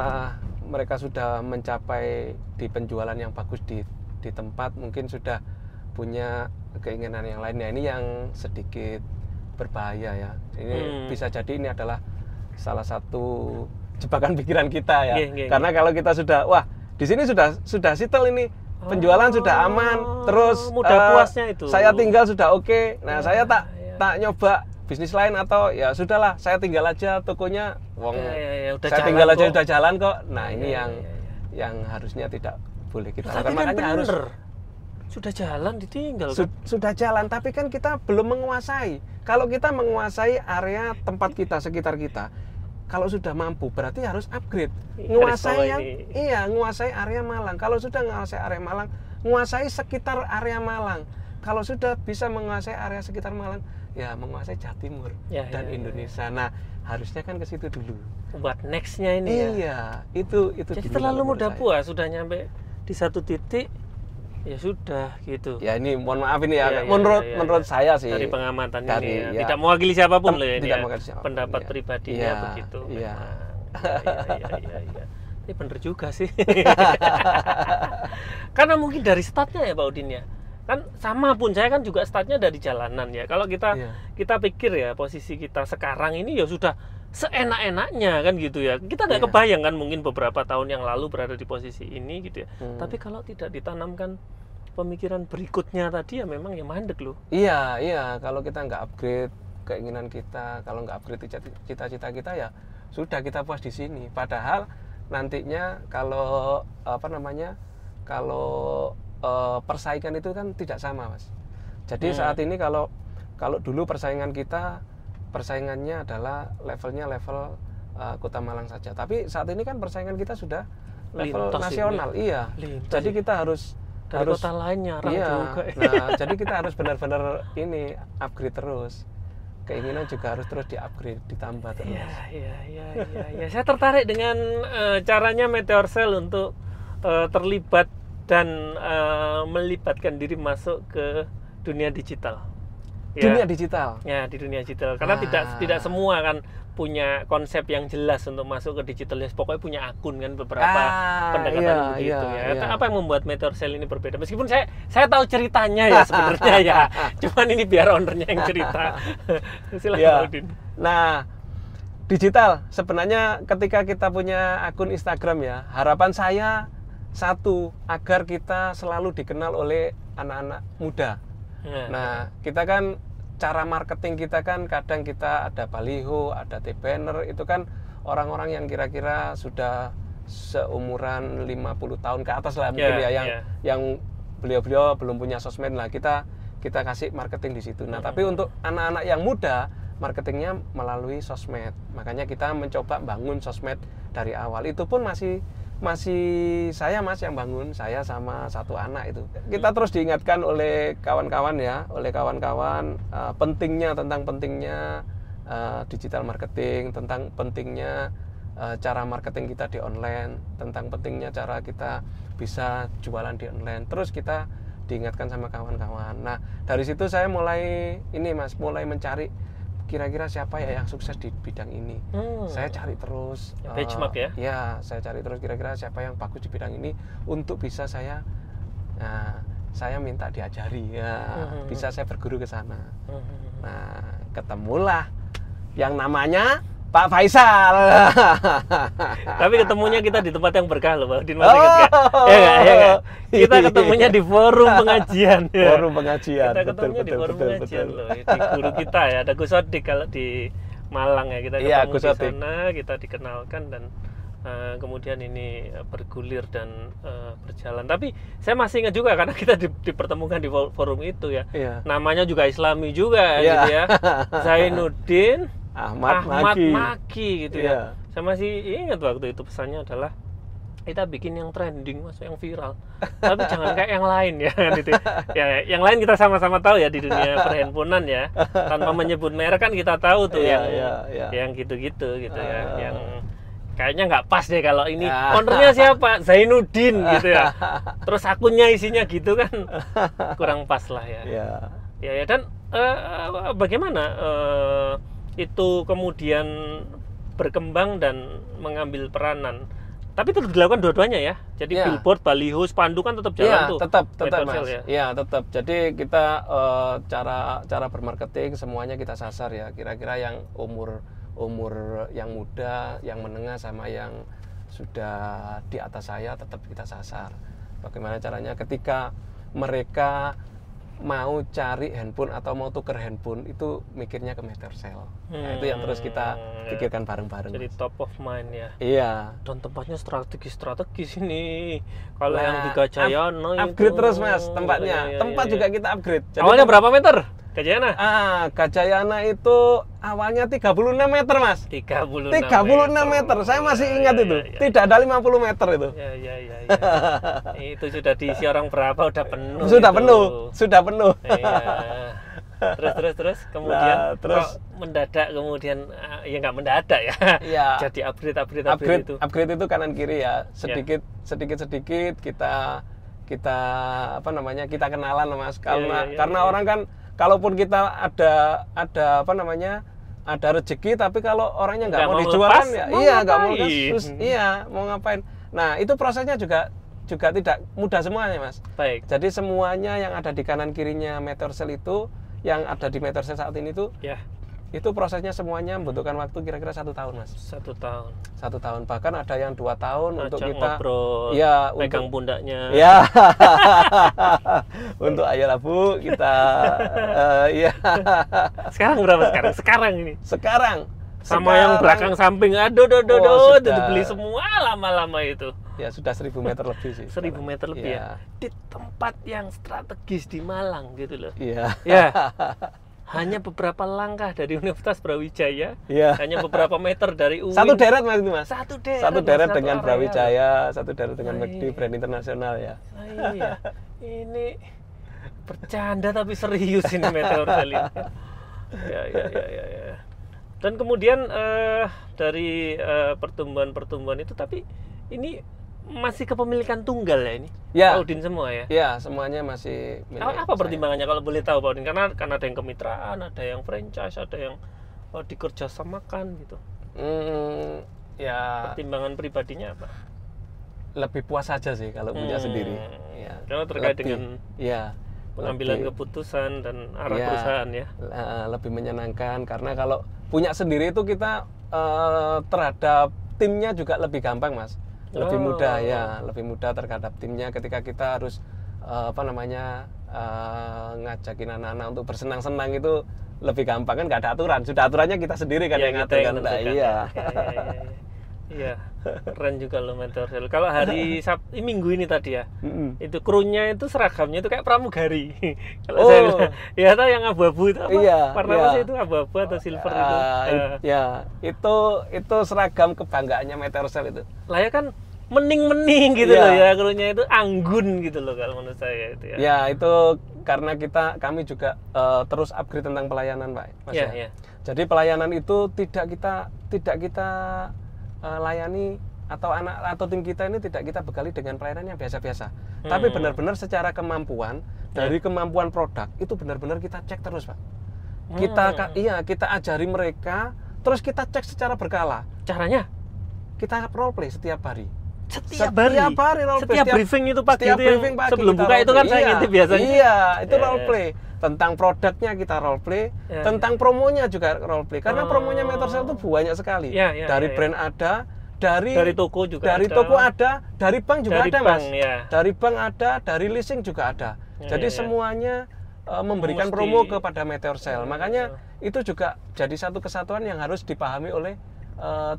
[SPEAKER 2] mereka sudah mencapai di penjualan yang bagus di tempat, mungkin sudah punya keinginan yang lain. Ini yang sedikit berbahaya ya. Ini bisa jadi ini adalah salah satu jebakan pikiran kita ya. Karena
[SPEAKER 1] nggih.
[SPEAKER 2] kalau kita sudah wah di sini sudah settle ini, penjualan sudah aman, terus
[SPEAKER 1] mudah puasnya itu.
[SPEAKER 2] Saya tinggal sudah oke. Nah, saya tak nyoba bisnis lain atau ya sudahlah, saya tinggal aja tokonya,
[SPEAKER 1] udah
[SPEAKER 2] saya tinggal aja udah jalan kok. Nah, ini yang harusnya tidak boleh kita lakukan. Makanya harus
[SPEAKER 1] sudah jalan ditinggal
[SPEAKER 2] sudah jalan, tapi kan kita belum menguasai. Kalau kita menguasai area tempat kita, sekitar kita, kalau sudah mampu berarti harus upgrade, nguasai area Malang. Kalau sudah menguasai area Malang, menguasai sekitar area Malang. Kalau sudah bisa menguasai area sekitar Malang, ya menguasai Jawa Timur dan Indonesia. Nah, harusnya kan ke situ dulu
[SPEAKER 1] buat nextnya ini.
[SPEAKER 2] Itu
[SPEAKER 1] jadi terlalu mudah puas, sudah nyampe di satu titik ya sudah gitu.
[SPEAKER 2] Ya ini mohon maaf ini menurut saya sih
[SPEAKER 1] dari pengamatan ini tidak mewakili siapapun loh ini. Pendapat pribadinya begitu.
[SPEAKER 2] Iya.
[SPEAKER 1] Ini bener juga sih. Karena mungkin dari startnya ya Pak Udin ya. Kan sama pun saya kan juga startnya dari jalanan ya. Kalau kita pikir ya posisi kita sekarang ini ya sudah seenak-enaknya kan gitu ya. Kita nggak kebayang kan mungkin beberapa tahun yang lalu berada di posisi ini gitu ya. Tapi kalau tidak ditanamkan pemikiran berikutnya tadi ya memang ya mandek loh.
[SPEAKER 2] Iya. Kalau kita nggak upgrade keinginan kita, kalau nggak upgrade cita-cita kita ya sudah kita puas di sini. Padahal nantinya kalau persaingan itu kan tidak sama, Mas. Jadi saat ini kalau dulu persaingannya adalah level Kota Malang saja. Tapi saat ini kan persaingan kita sudah level nasional. Jadi kita harus
[SPEAKER 1] dari kota lain nyarang juga.
[SPEAKER 2] Nah, jadi kita harus benar-benar ini upgrade terus. Keinginan juga harus terus di-upgrade, ditambah terus.
[SPEAKER 1] Iya. Saya tertarik dengan caranya Meteor Cell untuk terlibat dan melibatkan diri masuk ke dunia digital.
[SPEAKER 2] Dunia digital.
[SPEAKER 1] Ya, di dunia digital. Karena tidak semua kan punya konsep yang jelas untuk masuk ke digital. Ya, pokoknya punya akun kan beberapa pendekatan begitu ya. Apa yang membuat Meteor Cell ini berbeda? Meskipun saya tahu ceritanya ya sebenarnya ya. Cuman ini biar ownernya yang cerita. Silakan Udin.
[SPEAKER 2] Nah, digital sebenarnya ketika kita punya akun Instagram ya, harapan saya satu, agar kita selalu dikenal oleh anak-anak muda. Nah, kita kan cara marketing kita kan kadang kita ada baliho, ada banner, itu kan orang-orang yang kira-kira sudah seumuran 50 tahun ke atas lah mungkin yang beliau-beliau belum punya sosmed lah, kita kasih marketing di situ. Nah, tapi untuk anak-anak yang muda, marketingnya melalui sosmed. Makanya kita mencoba bangun sosmed dari awal. Itu pun masih saya Mas yang bangun, saya sama satu anak itu. Kita terus diingatkan oleh kawan-kawan pentingnya digital marketing, tentang pentingnya cara marketing kita di online, tentang pentingnya cara kita bisa jualan di online. Terus kita diingatkan sama kawan-kawan. Nah, dari situ saya mulai mencari kira-kira siapa ya yang sukses di bidang ini. Saya cari terus
[SPEAKER 1] benchmark
[SPEAKER 2] ya, saya cari terus kira-kira siapa yang bagus di bidang ini untuk bisa saya minta diajari bisa saya berguru ke sana. Nah, ketemulah yang namanya Pak Faisal.
[SPEAKER 1] Tapi ketemunya kita di tempat yang berkah loh, Pak Udin. Ya nggak? Kita ketemunya di forum pengajian.
[SPEAKER 2] Forum pengajian.
[SPEAKER 1] Kita ketemunya di forum pengajian loh. Di guru kita ya, ada Gus Odik kalau di Malang ya. Kita ketemu di sana, kita dikenalkan dan kemudian ini bergulir dan berjalan. Tapi saya masih ingat juga karena kita dipertemukan di forum itu ya. Namanya juga Islami juga gitu ya. Zainuddin Ahmad Maki gitu ya. Saya masih ingat waktu itu pesannya adalah kita bikin yang trending, masuk yang viral. Tapi jangan kayak yang lain ya kan itu. Ya, yang lain kita sama-sama tahu ya di dunia perhandphonean ya. Tanpa menyebut merek kan kita tahu tuh yang gitu-gitu gitu ya. Yang kayaknya nggak pas deh kalau ini. Ownernya siapa? Zainuddin gitu ya. Terus akunnya isinya gitu kan kurang pas lah ya. Ya dan bagaimana itu kemudian berkembang dan mengambil peranan. Tapi itu dilakukan dua-duanya ya. Jadi billboard, baliho, spanduk kan tetap jalan tuh.
[SPEAKER 2] Tetap Mas. Tetap. Jadi kita cara bermarketing semuanya kita sasar ya. Kira-kira yang umur umur yang muda, yang menengah sama yang sudah di atas saya tetap kita sasar. Bagaimana caranya ketika mereka mau cari handphone atau mau tuker handphone itu mikirnya ke Metersel. Nah, itu yang terus kita pikirkan bareng-bareng.
[SPEAKER 1] Jadi top of mind ya.
[SPEAKER 2] Iya.
[SPEAKER 1] Dan tempatnya strategis ini. Kalau yang di Gajayana
[SPEAKER 2] upgrade terus Mas tempatnya. Tempat juga kita upgrade.
[SPEAKER 1] Jadi awalnya berapa meter? Gajayana?
[SPEAKER 2] Gajayana itu awalnya 36 meter Mas.
[SPEAKER 1] 36
[SPEAKER 2] meter. Saya masih ingat itu. Tidak ada 50 meter itu.
[SPEAKER 1] Ya. Itu sudah diisi orang berapa? Udah penuh.
[SPEAKER 2] Sudah penuh.
[SPEAKER 1] Iya. Terus kemudian terus mendadak kemudian ya nggak mendadak ya. Iya. Jadi upgrade itu.
[SPEAKER 2] Upgrade itu kanan kiri ya. Sedikit kita apa namanya? Kita kenalan Mas. Karena orang kan kalaupun kita ada apa namanya, ada rezeki, tapi kalau orangnya nggak mau dijualan ya nggak mau terus mau ngapain. Nah itu prosesnya juga tidak mudah semuanya Mas.
[SPEAKER 1] Baik.
[SPEAKER 2] Jadi semuanya yang ada di kanan kirinya Metersel itu, yang ada di Metersel saat ini tuh itu prosesnya semuanya membutuhkan waktu kira-kira 1 tahun Mas.
[SPEAKER 1] 1 tahun.
[SPEAKER 2] 1 tahun, bahkan ada yang 2 tahun untuk kita
[SPEAKER 1] ngobrol, pegang pundaknya.
[SPEAKER 2] Ya. Untuk ayolah Bu kita
[SPEAKER 1] Sekarang berapa sekarang ini?
[SPEAKER 2] Sekarang
[SPEAKER 1] sama yang belakang samping sudah dibeli semua lama-lama itu.
[SPEAKER 2] Ya sudah 1000 meter lebih sih.
[SPEAKER 1] 1000 meter lebih ya. Di tempat yang strategis di Malang gitu loh.
[SPEAKER 2] Iya.
[SPEAKER 1] Ya. Hanya beberapa langkah dari Universitas Brawijaya, hanya beberapa meter dari UIN.
[SPEAKER 2] Satu deret Mas itu Mas.
[SPEAKER 1] Satu
[SPEAKER 2] deret dengan Brawijaya, satu deret dengan McD, brand internasional ya.
[SPEAKER 1] Iya. Ini bercanda tapi serius ini Metersel ini. Ya. Dan kemudian dari pertumbuhan itu, tapi ini masih kepemilikan tunggal ya ini?
[SPEAKER 2] Ya.
[SPEAKER 1] Pak Udin semua ya?
[SPEAKER 2] Ya, semuanya masih milik
[SPEAKER 1] Apa pertimbangannya kalau boleh tahu Pak Udin? Karena ada yang kemitraan, ada yang franchise, ada yang dikerjasamakan gitu.
[SPEAKER 2] Ya.
[SPEAKER 1] Pertimbangan pribadinya apa?
[SPEAKER 2] Lebih puas saja sih kalau punya sendiri. Ya.
[SPEAKER 1] Karena terkait dengan pengambilan keputusan dan arah perusahaan ya.
[SPEAKER 2] Lebih menyenangkan karena kalau punya sendiri itu kita terhadap timnya juga lebih gampang Mas. Lebih mudah lebih mudah terhadap timnya ketika kita harus ngajakin anak-anak untuk bersenang-senang itu lebih gampang kan, nggak ada aturan, sudah aturannya kita sendiri kan yang ngatur kan.
[SPEAKER 1] Iya, keren juga loh Metersel. Kalau hari Sabtu Minggu ini tadi ya, itu krunya itu seragamnya itu kayak pramugari. Kalau saya bilang, ya tahu yang abu-abu itu apa? Warna apa sih itu, abu-abu atau silver itu?
[SPEAKER 2] Itu seragam kebanggaannya Metersel itu.
[SPEAKER 1] Lah ya kan mening-mening gitu loh ya, krunya itu anggun gitu loh kalau menurut saya itu ya.
[SPEAKER 2] Ya itu karena kami juga terus upgrade tentang pelayanan Pak Mas ya. Jadi pelayanan itu tidak kita layani atau tim kita ini tidak kita bekali dengan pelayanan yang biasa-biasa. Tapi benar-benar secara kemampuan, dari kemampuan produk itu benar-benar kita cek terus Pak. Kita ajari mereka, terus kita cek secara berkala.
[SPEAKER 1] Caranya?
[SPEAKER 2] Kita role play setiap hari.
[SPEAKER 1] Setiap hari role play. Setiap briefing itu pagi itu
[SPEAKER 2] briefing pagi
[SPEAKER 1] sebelum buka itu kan saya ngintip biasanya.
[SPEAKER 2] Iya, itu role play. Tentang produknya kita role play, tentang promonya juga role play. Karena promonya Metersel itu banyak sekali. Dari brand ada, dari toko juga dari toko ada, dari bank juga ada Mas. Dari bank ada, dari leasing juga ada. Jadi semuanya memberikan promo kepada Metersel. Makanya itu juga jadi satu kesatuan yang harus dipahami oleh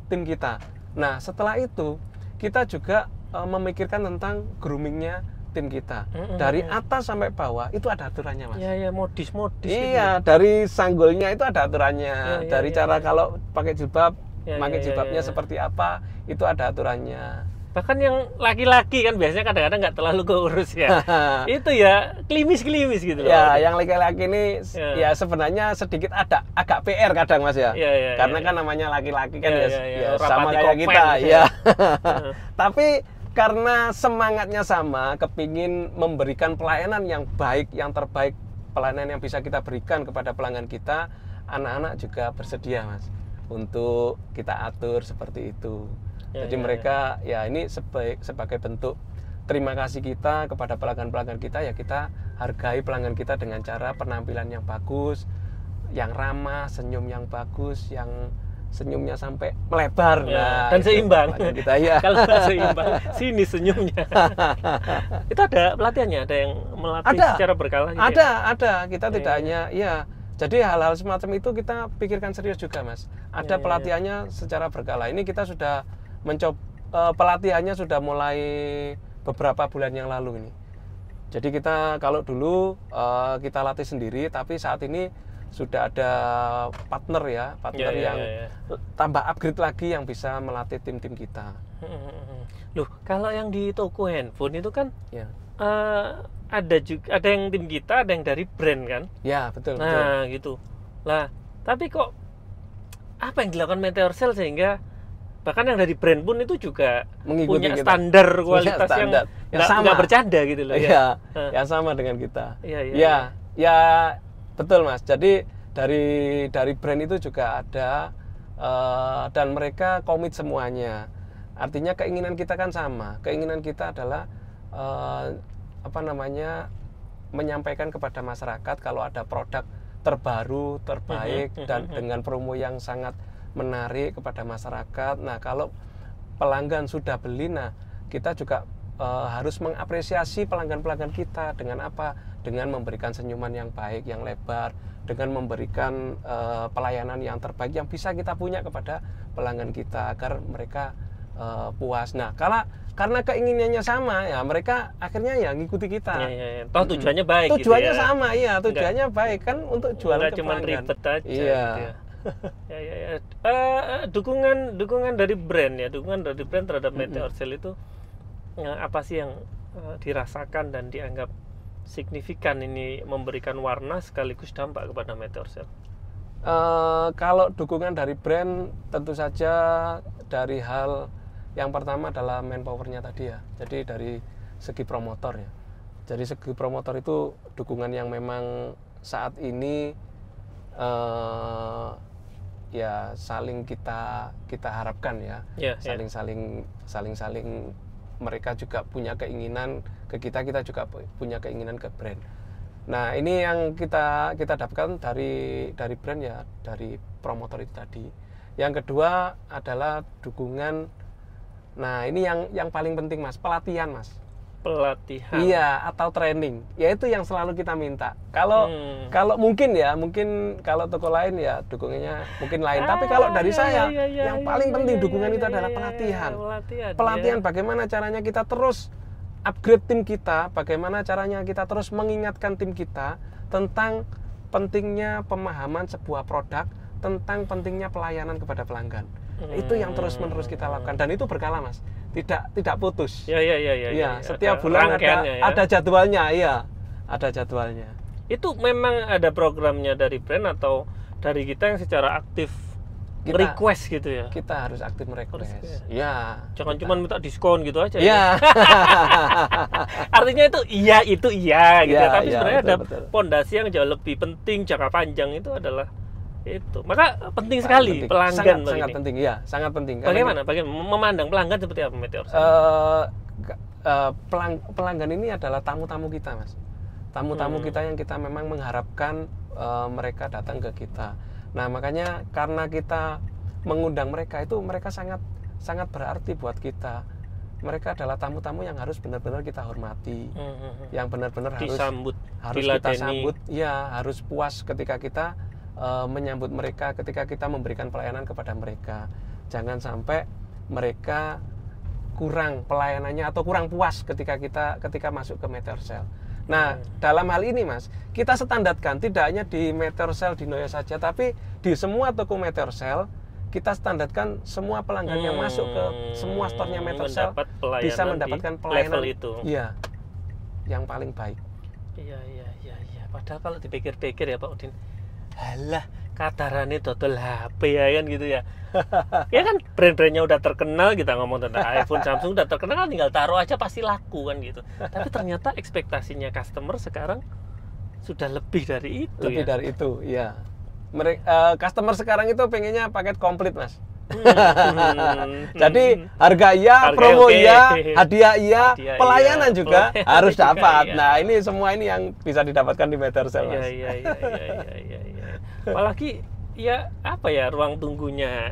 [SPEAKER 2] tim kita. Nah, setelah itu kita juga memikirkan tentang groomingnya tim kita. Dari atas sampai bawah itu ada aturannya Mas.
[SPEAKER 1] Iya, modis.
[SPEAKER 2] Iya, gitu. Dari sanggulnya itu ada aturannya. Dari cara kalau pakai jilbab, pakai jilbabnya seperti apa, itu ada aturannya.
[SPEAKER 1] Bahkan yang laki-laki kan biasanya kadang-kadang nggak terlalu keurus ya. Itu ya klimis gitu loh.
[SPEAKER 2] Ya, yang laki-laki ini ya sebenarnya sedikit agak PR kadang Mas ya. Karena kan namanya laki-laki kan ya sama kayak kita ya. Tapi karena semangatnya sama, kepingin memberikan pelayanan yang baik, yang terbaik, pelayanan yang bisa kita berikan kepada pelanggan kita, anak-anak juga bersedia Mas untuk kita atur seperti itu. Jadi mereka ini sebagai bentuk terima kasih kita kepada pelanggan-pelanggan kita, ya kita hargai pelanggan kita dengan cara penampilan yang bagus, yang ramah, senyum yang bagus, yang senyumnya sampai melebar.
[SPEAKER 1] Ya, dan seimbang.
[SPEAKER 2] Kita ya.
[SPEAKER 1] Kalau nggak seimbang, sini senyumnya. Itu ada pelatihannya, ada yang melatih secara berkala gitu
[SPEAKER 2] Ada. Kita tidak hanya ya. Jadi hal-hal semacam itu kita pikirkan serius juga, Mas. Ada pelatihannya secara berkala. Ini kita sudah mencoba, pelatihannya sudah mulai beberapa bulan yang lalu ini. Jadi kita kalau dulu kita latih sendiri, tapi saat ini sudah ada partner yang tambah upgrade lagi yang bisa melatih tim-tim kita.
[SPEAKER 1] Loh, kalau yang di toko handphone itu kan ada yang tim kita, ada yang dari brand kan?
[SPEAKER 2] Ya, betul.
[SPEAKER 1] Nah, gitu. Lah, tapi kok apa yang dilakukan Meteor Cell sehingga bahkan yang dari brand pun itu juga punya standar kualitas yang nggak bercanda gitu loh
[SPEAKER 2] ya. Yang sama dengan kita. Ya, betul, Mas. Jadi dari brand itu juga ada dan mereka komit semuanya. Artinya keinginan kita kan sama. Keinginan kita adalah menyampaikan kepada masyarakat kalau ada produk terbaru, terbaik dan dengan promo yang sangat menarik kepada masyarakat. Nah, kalau pelanggan sudah beli, nah kita juga harus mengapresiasi pelanggan-pelanggan kita dengan apa? Dengan memberikan senyuman yang baik, yang lebar, dengan memberikan pelayanan yang terbaik yang bisa kita punya kepada pelanggan kita agar mereka puas. Nah, karena keinginannya sama ya, mereka akhirnya ya ngikuti kita.
[SPEAKER 1] Toh tujuannya baik.
[SPEAKER 2] Tujuannya
[SPEAKER 1] gitu ya.
[SPEAKER 2] sama, iya. Tujuannya baik kan untuk jualan ke
[SPEAKER 1] cuma
[SPEAKER 2] pelanggan.
[SPEAKER 1] ribet aja.
[SPEAKER 2] Iya.
[SPEAKER 1] Gitu ya. Dukungan dari brand ya, dukungan dari brand terhadap Meteor Cell itu apa sih yang dirasakan dan dianggap signifikan ini memberikan warna sekaligus dampak kepada Meteor Cell?
[SPEAKER 2] Kalau dukungan dari brand tentu saja dari hal yang pertama adalah manpowernya tadi ya. Jadi dari segi promotor ya. Jadi segi promotor itu dukungan yang memang saat ini ya saling kita harapkan ya. Saling mereka juga punya keinginan ke kita juga punya keinginan ke brand. Nah, ini yang kita dapatkan dari brand ya, dari promotor itu tadi. Yang kedua adalah dukungan. Nah, ini yang paling penting, Mas, pelatihan, Mas.
[SPEAKER 1] Pelatihan.
[SPEAKER 2] Iya, atau training. Ya itu yang selalu kita minta. Kalau mungkin kalau toko lain ya dukungannya mungkin lain. Tapi kalau dari saya yang paling penting dukungan itu adalah pelatihan. Pelatihan bagaimana caranya kita terus upgrade tim kita, bagaimana caranya kita terus mengingatkan tim kita tentang pentingnya pemahaman sebuah produk, tentang pentingnya pelayanan kepada pelanggan. Itu yang terus-menerus kita lakukan dan itu berkala, Mas. Tidak putus.
[SPEAKER 1] Iya.
[SPEAKER 2] Setiap bulan ada jadwalnya, iya. Ada jadwalnya.
[SPEAKER 1] Itu memang ada programnya dari brand atau dari kita yang secara aktif request gitu ya?
[SPEAKER 2] Kita harus aktif merequest. Ya.
[SPEAKER 1] Jangan cuma minta diskon gitu aja.
[SPEAKER 2] Ya.
[SPEAKER 1] Artinya itu iya gitu. Tapi sebenarnya ada pondasi yang jauh lebih penting jangka panjang itu adalah itu. Maka penting sekali pelanggan.
[SPEAKER 2] Sangat penting, ya, sangat penting.
[SPEAKER 1] Bagaimana memandang pelanggan seperti apa Meteor?
[SPEAKER 2] Pelanggan ini adalah tamu-tamu kita, Mas. Tamu-tamu kita yang kita memang mengharapkan mereka datang ke kita. Nah, makanya karena kita mengundang mereka itu mereka sangat berarti buat kita. Mereka adalah tamu-tamu yang harus benar-benar kita hormati, yang benar-benar harus kita sambut, ya, harus puas ketika kita menyambut mereka, ketika kita memberikan pelayanan kepada mereka. Jangan sampai mereka kurang pelayanannya atau kurang puas ketika masuk ke Meteor Cell. Nah, dalam hal ini, Mas, kita standarkan tidak hanya di Meteor Cell di Noyo saja, tapi di semua toko Meteor Cell kita standarkan semua pelanggan yang masuk ke semua store-nya Meteor Cell bisa mendapatkan pelayanan
[SPEAKER 1] level itu.
[SPEAKER 2] Iya, yang paling baik.
[SPEAKER 1] Iya. Padahal kalau dipikir-pikir ya Pak Udin, halah katarannya dodol HP ya kan gitu ya. Ya kan brand-brandnya udah terkenal, kita ngomong tentang iPhone, Samsung udah terkenal, kan tinggal taruh aja pasti laku kan gitu. Tapi ternyata ekspektasinya customer sekarang sudah lebih dari itu.
[SPEAKER 2] Lebih dari itu, ya. Customer sekarang itu pengennya paket komplit, Mas. Jadi harga iya, promo iya, hadiah iya, pelayanan juga harus dapat. Nah, ini semua ini yang bisa didapatkan di Meteor Cell, Mas.
[SPEAKER 1] Iya. Apalagi ya apa ya, ruang tunggunya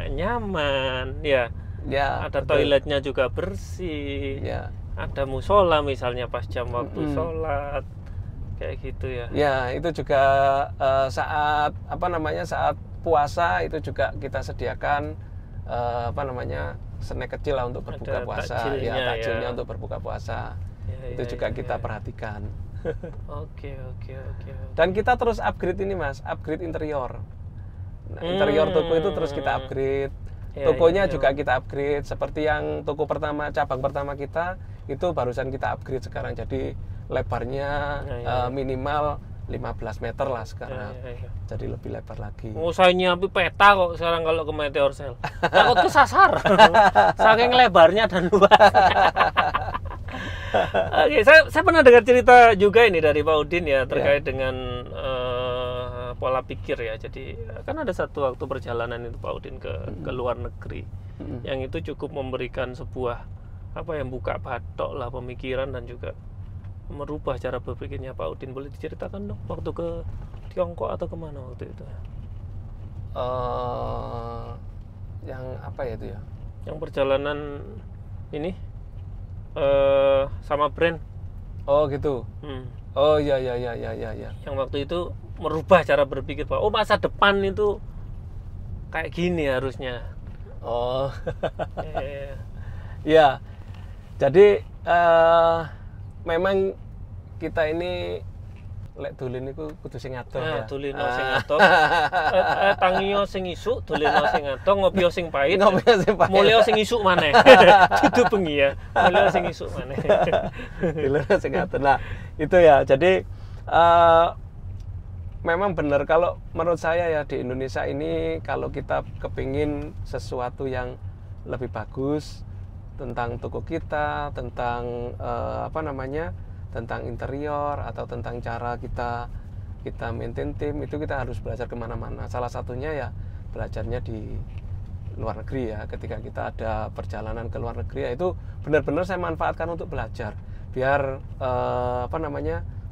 [SPEAKER 1] nyaman ya.
[SPEAKER 2] Ya,
[SPEAKER 1] ada
[SPEAKER 2] betul.
[SPEAKER 1] toiletnya juga bersih.
[SPEAKER 2] Ya.
[SPEAKER 1] Ada musola misalnya pas jam waktu sholat kayak gitu ya.
[SPEAKER 2] Ya, itu juga saat apa namanya, saat puasa itu juga kita sediakan apa namanya, snack kecil lah untuk berbuka
[SPEAKER 1] Ada
[SPEAKER 2] puasa.
[SPEAKER 1] takjilnya,
[SPEAKER 2] Ya, takjilnya
[SPEAKER 1] ya.
[SPEAKER 2] untuk berbuka puasa.
[SPEAKER 1] Ya,
[SPEAKER 2] Itu
[SPEAKER 1] ya,
[SPEAKER 2] juga
[SPEAKER 1] ya,
[SPEAKER 2] kita
[SPEAKER 1] ya.
[SPEAKER 2] perhatikan.
[SPEAKER 1] Oke.
[SPEAKER 2] Dan kita terus upgrade ini Mas, upgrade interior. Nah, interior toko itu terus kita upgrade.
[SPEAKER 1] Ya,
[SPEAKER 2] Tokonya
[SPEAKER 1] ya.
[SPEAKER 2] juga kita upgrade. Seperti yang toko pertama, cabang pertama kita itu barusan kita upgrade sekarang. Jadi lebarnya minimal 15 meter lah sekarang.
[SPEAKER 1] Ya.
[SPEAKER 2] Jadi lebih lebar lagi.
[SPEAKER 1] Oh, saya nyiapin peta kok sekarang kalau ke Meteor Cell. Takut kesasar. Saking lebarnya dan luas. Oke, saya pernah dengar cerita juga ini dari Pak Udin ya, terkait dengan pola pikir ya. Jadi kan ada satu waktu perjalanan itu Pak Udin ke luar negeri, yang itu cukup memberikan sebuah buka batok lah pemikiran dan juga merubah cara berpikirnya Pak Udin. Boleh diceritakan dong waktu ke Tiongkok atau kemana waktu itu?
[SPEAKER 2] Yang apa ya itu ya?
[SPEAKER 1] Yang perjalanan ini sama brand.
[SPEAKER 2] Oh gitu. Oh iya.
[SPEAKER 1] Yang waktu itu merubah cara berpikir Pak. Oh, masa depan itu kayak gini harusnya.
[SPEAKER 2] Oh. Ya. Jadi memang kita ini lek dolen niku kudu sing adoh ya.
[SPEAKER 1] Doleno sing adoh. Tangiyo sing isuk, doleno sing adoh, ngopio sing pahit. Mulya sing isuk maneh. Dudu bengi ya. Mulya sing isuk maneh.
[SPEAKER 2] Doleno sing adoh. Nah, itu ya. Jadi memang benar kalau menurut saya ya, di Indonesia ini kalau kita kepingin sesuatu yang lebih bagus tentang toko kita, tentang tentang interior atau tentang cara kita maintain tim, itu kita harus belajar kemana-mana. Salah satunya ya belajarnya di luar negeri ya. Ketika kita ada perjalanan ke luar negeri ya, itu benar-benar saya manfaatkan untuk belajar biar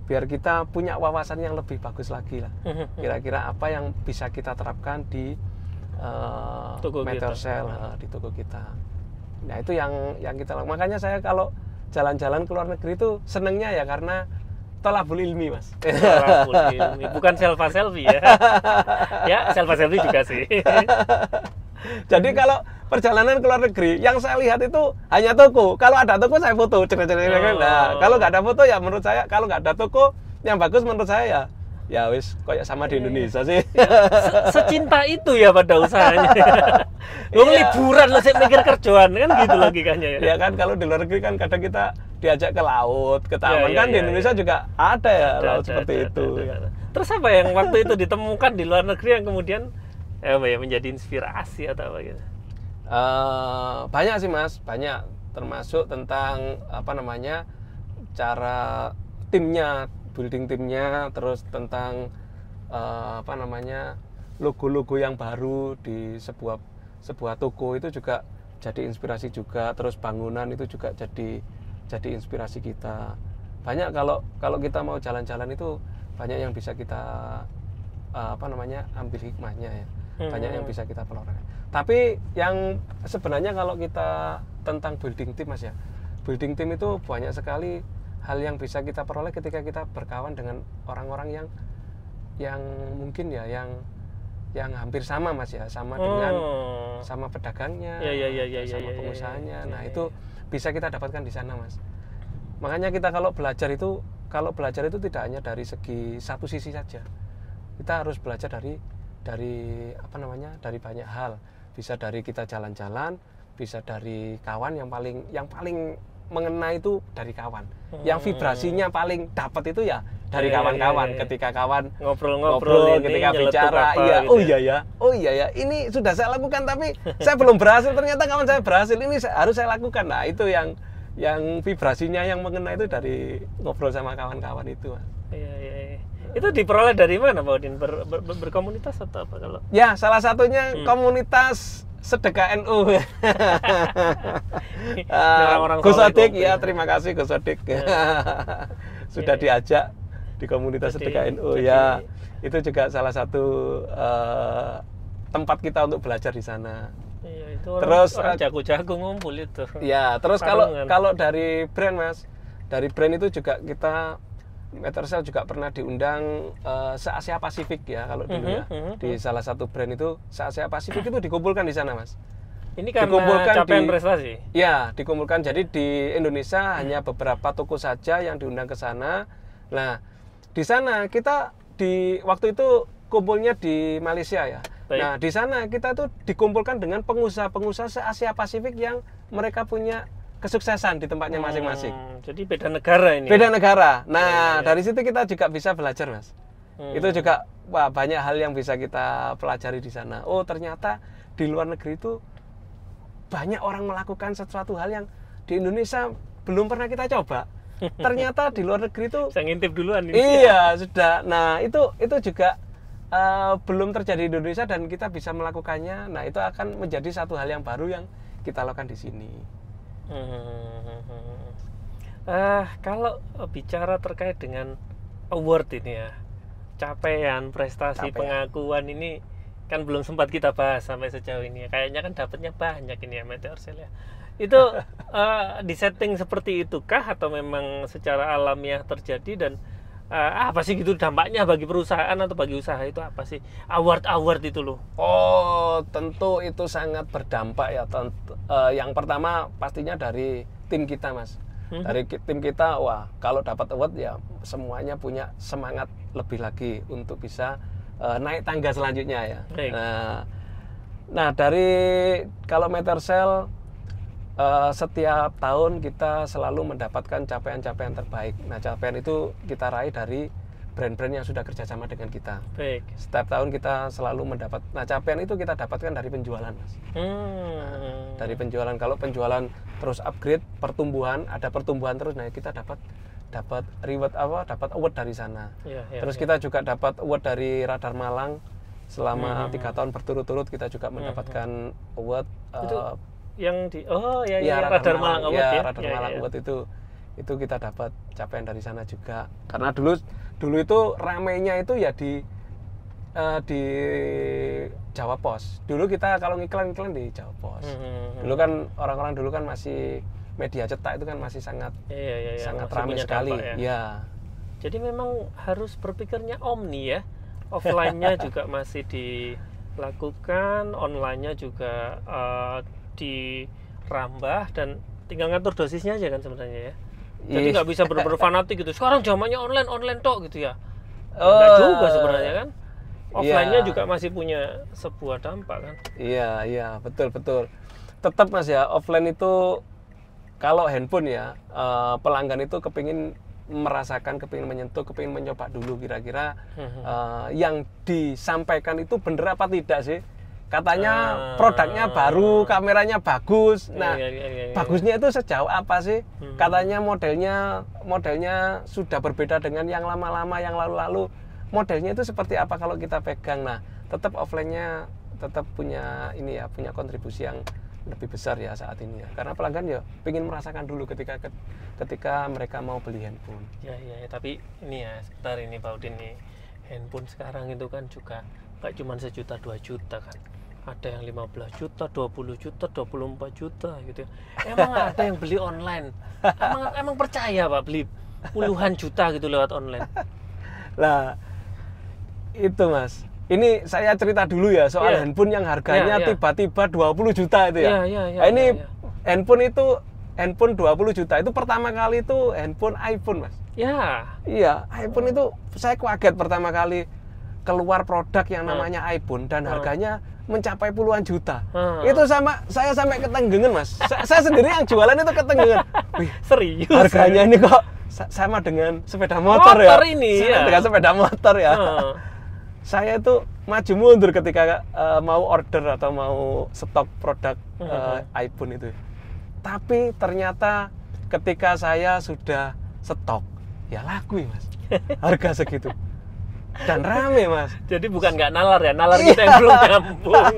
[SPEAKER 2] biar kita punya wawasan yang lebih bagus lagi lah. Kira-kira apa yang bisa kita terapkan di Meteor Cell, di toko kita. Nah, itu yang kita lakukan. Makanya saya kalau jalan-jalan ke luar negeri itu senengnya ya karena tolabul ilmi, Mas.
[SPEAKER 1] Tolabul ilmi, bukan selfie ya. Ya, selfie juga sih.
[SPEAKER 2] Jadi kalau perjalanan ke luar negeri, yang saya lihat itu hanya toko. Kalau ada toko saya foto. Nah, kalau nggak ada foto ya menurut saya, kalau nggak ada toko yang bagus menurut saya ya wis kayak sama di Indonesia sih.
[SPEAKER 1] Secinta itu ya pada usahanya. Liburan lah saya mikir kerjaan kan gitu logikanya ya.
[SPEAKER 2] Ya kan kalau di luar negeri kan kadang kita diajak ke laut, ke taman kan di Indonesia juga ada ya laut seperti itu.
[SPEAKER 1] Terus apa yang waktu itu ditemukan di luar negeri yang kemudian menjadi inspirasi atau apa gitu?
[SPEAKER 2] Banyak sih Mas, banyak, termasuk tentang cara timnya, building timnya, terus tentang logo-logo yang baru di sebuah toko itu juga jadi inspirasi juga. Terus bangunan itu juga jadi inspirasi kita. Banyak kalau kita mau jalan-jalan itu banyak yang bisa kita ambil hikmahnya ya. Banyak yang bisa kita pelajari. Tapi yang sebenarnya kalau kita tentang building team Mas ya, building team itu banyak sekali hal yang bisa kita peroleh ketika kita berkawan dengan orang-orang yang mungkin ya yang hampir sama Mas ya, sama dengan sama pedagangnya, sama pengusahanya. Nah, itu bisa kita dapatkan di sana Mas. Makanya kita kalau belajar itu tidak hanya dari segi satu sisi saja. Kita harus belajar dari banyak hal. Bisa dari kita jalan-jalan, bisa dari kawan yang paling mengena itu dari kawan. Yang vibrasinya paling dapat itu ya dari kawan-kawan. Ketika kawan ngobrol ketika bicara, oh iya ya, ini sudah saya lakukan tapi saya belum berhasil, ternyata kawan saya berhasil, ini harus saya lakukan. Nah, itu yang vibrasinya yang mengena itu dari ngobrol sama kawan-kawan itu.
[SPEAKER 1] Iya. Itu diperoleh dari mana Pak Udin? Berkomunitas atau apa kalau?
[SPEAKER 2] Ya, salah satunya komunitas Sedekah NU. Gus Sodik ya, terima kasih Gus Sodik. Sudah diajak di komunitas Sedekah NU ya. Itu juga salah satu tempat kita untuk belajar di sana.
[SPEAKER 1] Iya, itu
[SPEAKER 2] Terus
[SPEAKER 1] orang jago-jago ngumpul itu.
[SPEAKER 2] Ya, terus kalau dari brand Mas, dari brand itu juga kita Metersel juga pernah diundang se-Asia Pasifik ya kalau dulu ya. Di salah satu brand itu se-Asia Pasifik itu dikumpulkan di sana Mas.
[SPEAKER 1] Ini karena capaian prestasi?
[SPEAKER 2] Ya, dikumpulkan. Jadi di Indonesia hanya beberapa toko saja yang diundang ke sana. Nah, di sana kita waktu itu kumpulnya di Malaysia ya. Baik. Nah, di sana kita tuh dikumpulkan dengan pengusaha-pengusaha se-Asia Pasifik yang mereka punya kesuksesan di tempatnya masing-masing.
[SPEAKER 1] Jadi beda negara ini.
[SPEAKER 2] Beda negara. Nah, dari situ kita juga bisa belajar, Mas. Itu juga banyak hal yang bisa kita pelajari di sana. Oh, ternyata di luar negeri itu banyak orang melakukan sesuatu hal yang di Indonesia belum pernah kita coba. Ternyata di luar negeri itu
[SPEAKER 1] saya ngintip duluan ini.
[SPEAKER 2] Iya, sudah. Nah, itu juga belum terjadi di Indonesia dan kita bisa melakukannya. Nah, itu akan menjadi satu hal yang baru yang kita lakukan di sini.
[SPEAKER 1] Kalau bicara terkait dengan award ini ya, capaian, prestasi, pengakuan ini kan belum sempat kita bahas sampai sejauh ini. Kayaknya kan dapatnya banyak ini ya Meteorsel ya. Itu disetting seperti itukah atau memang secara alamiah terjadi dan apa sih gitu dampaknya bagi perusahaan atau bagi usaha itu apa sih award itu loh?
[SPEAKER 2] Oh, tentu itu sangat berdampak ya. Yang pertama pastinya dari tim kita Mas. Dari tim kita, wah kalau dapat award ya semuanya punya semangat lebih lagi untuk bisa naik tangga selanjutnya ya. Nah dari kalau Metersel setiap tahun kita selalu mendapatkan capaian-capaian terbaik. Nah, capaian itu kita raih dari brand-brand yang sudah kerjasama dengan kita.
[SPEAKER 1] Baik.
[SPEAKER 2] Setiap tahun kita selalu mendapat. Nah, capaian itu kita dapatkan dari penjualan, Mas. Nah, dari penjualan. Kalau penjualan terus upgrade, pertumbuhan, ada pertumbuhan terus. Nah, kita dapat reward dapat award dari sana. Terus kita juga dapat award dari Radar Malang selama 3 tahun berturut-turut kita juga mendapatkan award.
[SPEAKER 1] Yang Radar Malang Award ya.
[SPEAKER 2] Radar Malang Award itu kita dapat capaian dari sana juga. Karena dulu itu ramainya itu ya di Jawa Pos. Dulu kita kalau ngiklan di Jawa Pos. Dulu kan orang-orang dulu kan masih media cetak itu kan masih sangat sangat ramai sekali. Ya.
[SPEAKER 1] Jadi memang harus berpikirnya omni ya. Offline-nya juga masih dilakukan, online-nya juga dirambah dan tinggal ngatur dosisnya aja kan sebenarnya ya. Jadi nggak bisa benar-benar fanatik gitu. Sekarang zamannya online tok gitu ya. Nggak juga sebenarnya kan. Offline-nya juga masih punya sebuah dampak kan.
[SPEAKER 2] Iya, betul. Tetap Mas ya, offline itu kalau handphone ya, pelanggan itu kepingin merasakan, kepingin menyentuh, kepingin mencoba dulu kira-kira yang disampaikan itu bener apa tidak sih. Katanya produknya baru, kameranya bagus. Nah, bagusnya itu sejauh apa sih? Katanya modelnya sudah berbeda dengan yang lama-lama, yang lalu-lalu. Modelnya itu seperti apa kalau kita pegang? Nah, tetap offline-nya tetap punya punya kontribusi yang lebih besar ya saat ini ya. Karena pelanggan ya pengen merasakan dulu ketika mereka mau beli handphone.
[SPEAKER 1] Ya, tapi ini ya sebentar ini Pak Udin nih. Handphone sekarang itu kan juga nggak cuma 1 juta 2 juta kan. Ada yang 15 juta, 20 juta, 24 juta gitu ya. Emang ada yang beli online? Emang percaya Pak beli puluhan juta gitu lewat online?
[SPEAKER 2] Lah, itu Mas. Ini saya cerita dulu ya soal handphone yang harganya tiba-tiba 20 juta itu ya. Ini handphone 20 juta itu pertama kali itu handphone iPhone Mas. Iya, iPhone itu saya kaget pertama kali keluar produk yang namanya iPhone dan harganya mencapai puluhan juta. Itu saya sampai ketenggengan Mas. Saya sendiri yang jualan itu ketenggengan. Wih,
[SPEAKER 1] serius.
[SPEAKER 2] Harganya ini kok sama dengan sepeda motor ya. Dengan sepeda motor ya. Saya itu maju mundur ketika mau order atau mau stok produk iPhone itu. Tapi ternyata ketika saya sudah stok, ya laku Mas. Harga segitu. Dan rame Mas.
[SPEAKER 1] Jadi bukan nggak nalar ya, nalar kita yang belum nyambung.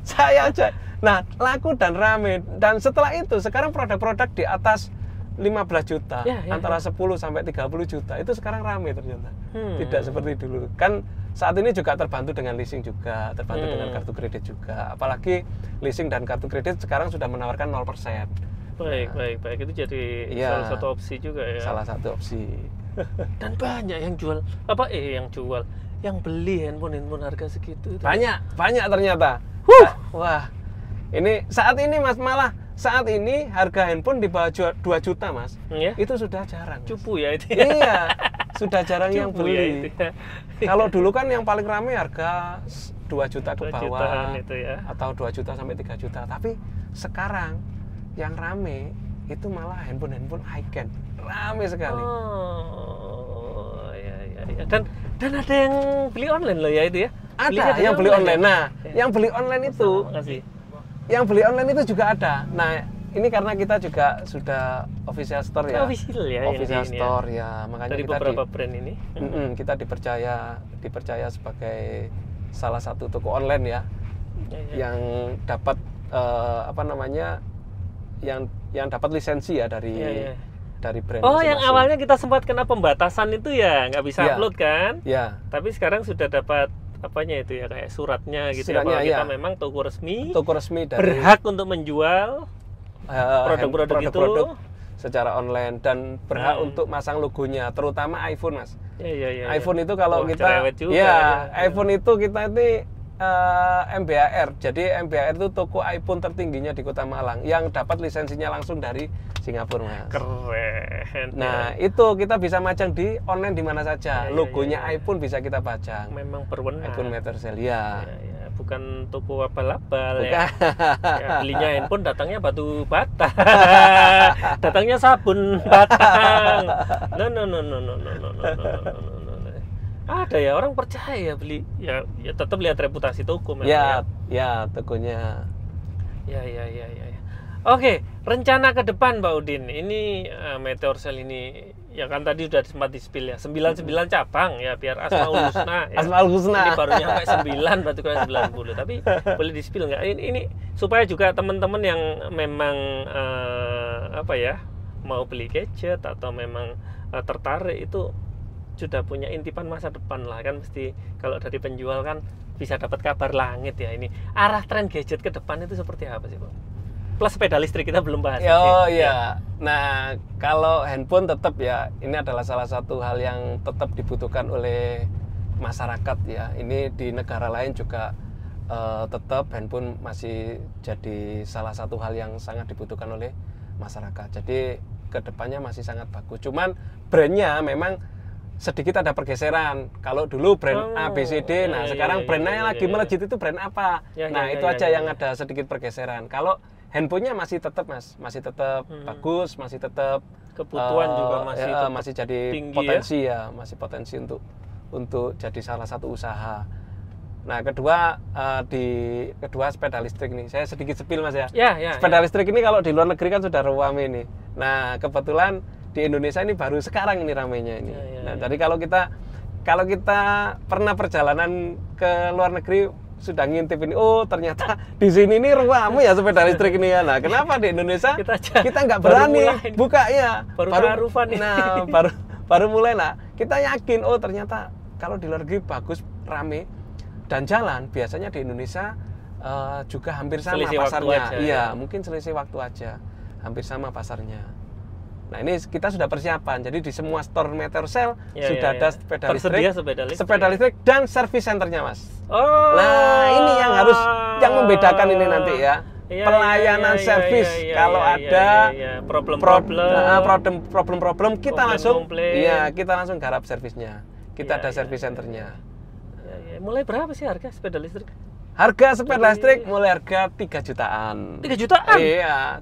[SPEAKER 2] Saya aja. Nah, laku dan rame. Dan setelah itu sekarang produk-produk di atas 15 juta, antara 10 sampai 30 juta itu sekarang rame ternyata. Tidak seperti dulu. Kan saat ini juga terbantu dengan leasing juga, terbantu dengan kartu kredit juga. Apalagi leasing dan kartu kredit sekarang sudah menawarkan 0%.
[SPEAKER 1] Baik. Itu jadi salah satu opsi juga ya.
[SPEAKER 2] Salah satu opsi.
[SPEAKER 1] Dan banyak yang jual yang beli handphone harga segitu.
[SPEAKER 2] Banyak ternyata. Wah. Ini saat ini Mas, malah saat ini harga handphone di bawah 2 juta Mas. Itu sudah jarang.
[SPEAKER 1] Cupu ya itu.
[SPEAKER 2] Iya. Sudah jarang yang beli.
[SPEAKER 1] Ya itu ya.
[SPEAKER 2] Kalau dulu kan yang paling ramai harga 2 juta ke bawah
[SPEAKER 1] itu ya.
[SPEAKER 2] Atau 2 juta sampai 3 juta. Tapi sekarang yang ramai itu malah handphone high-end. Ramai sekali.
[SPEAKER 1] Oh, ya. Dan ada yang beli online loh ya itu ya.
[SPEAKER 2] Ada yang beli online. Nah, yang beli online itu yang beli online itu juga ada. Nah, ini karena kita juga sudah official store ya. Official store ya. Makanya
[SPEAKER 1] dari
[SPEAKER 2] kita
[SPEAKER 1] beberapa brand ini.
[SPEAKER 2] Kita dipercaya sebagai salah satu toko online ya. Yang dapat yang dapat lisensi ya dari brand.
[SPEAKER 1] Oh, yang awalnya kita sempat kena pembatasan itu ya, nggak bisa upload kan?
[SPEAKER 2] Ya.
[SPEAKER 1] Tapi sekarang sudah dapat apanya itu ya, kayak suratnya gitu ya. Kalau kita memang toko resmi dari, berhak untuk menjual produk-produk itu
[SPEAKER 2] secara online dan berhak untuk masang logonya, terutama iPhone Mas.
[SPEAKER 1] Iya.
[SPEAKER 2] iPhone itu kalau kita iPhone itu kita ini MBAR. Jadi MBAR itu toko iPhone tertingginya di Kota Malang yang dapat lisensinya langsung dari Singapura Mas.
[SPEAKER 1] Keren.
[SPEAKER 2] Nah, itu kita bisa macang di online di mana saja. Logonya iPhone bisa kita pajang.
[SPEAKER 1] Memang berwenang.
[SPEAKER 2] iPhone Metersel ya.
[SPEAKER 1] Bukan toko abal-abal ya. Belinya handphone datangnya batu bata. Datangnya sabun batang. No. Ada ya orang percaya beli ya tetap lihat reputasi toko memang
[SPEAKER 2] ya tokonya.
[SPEAKER 1] Ya. Oke, rencana ke depan Pak Udin. Ini Meteorsel ini ya kan tadi sudah sempat di-spill ya. 99 cabang ya biar Asmaul Husna ya.
[SPEAKER 2] Asmaul Husna.
[SPEAKER 1] Ini baru nyampe 9 berarti kurang 90. Tapi boleh di-spill nggak? Ini supaya juga teman-teman yang memang mau beli gadget atau memang tertarik itu sudah punya intipan masa depan lah kan, mesti kalau dari penjual kan bisa dapat kabar langit ya. Ini arah tren gadget ke depan itu seperti apa sih Pak? Plus sepeda listrik kita belum bahas.
[SPEAKER 2] Iya. Nah, kalau handphone tetap ya ini adalah salah satu hal yang tetap dibutuhkan oleh masyarakat ya. Ini di negara lain juga tetap handphone masih jadi salah satu hal yang sangat dibutuhkan oleh masyarakat. Jadi kedepannya masih sangat bagus. Cuman brandnya memang sedikit ada pergeseran. Kalau dulu brand A, B, C, D, sekarang brandnya lagi melejit itu brand apa. Itu aja yang ada sedikit pergeseran. Kalau handphonenya masih tetap Mas, masih tetap bagus, masih tetap
[SPEAKER 1] kebutuhan juga
[SPEAKER 2] masih jadi
[SPEAKER 1] tinggi,
[SPEAKER 2] potensi ya, masih potensi untuk jadi salah satu usaha. Nah, kedua sepeda listrik nih. Saya sedikit spill Mas ya. Sepeda listrik ini kalau di luar negeri kan sudah ramai nih. Nah, kebetulan di Indonesia ini baru sekarang ini ramainya ini. Jadi kalau kita pernah perjalanan ke luar negeri sudah ngintip ini, oh ternyata di sini ini ramai ya sepeda listrik ini ya. Nah, kenapa di Indonesia kita nggak berani buka ya?
[SPEAKER 1] Baru
[SPEAKER 2] baru mulai lah. Kita yakin oh ternyata kalau di luar negeri bagus, rame dan jalan. Biasanya di Indonesia juga hampir sama pasarnya. Mungkin selisih waktu aja. Hampir sama pasarnya. Nah, ini kita sudah persiapan. Jadi di semua store Meteorsel sudah ada sepeda listrik dan service centernya, Mas. Nah, ini yang membedakan ini nanti ya. Pelayanan servis. Kalau ada problem kita langsung garap servisnya. Kita ada service centernya.
[SPEAKER 1] Mulai berapa sih harga sepeda listrik?
[SPEAKER 2] Harga sepeda listrik mulai harga 3 jutaan.
[SPEAKER 1] 3 jutaan?
[SPEAKER 2] Iya.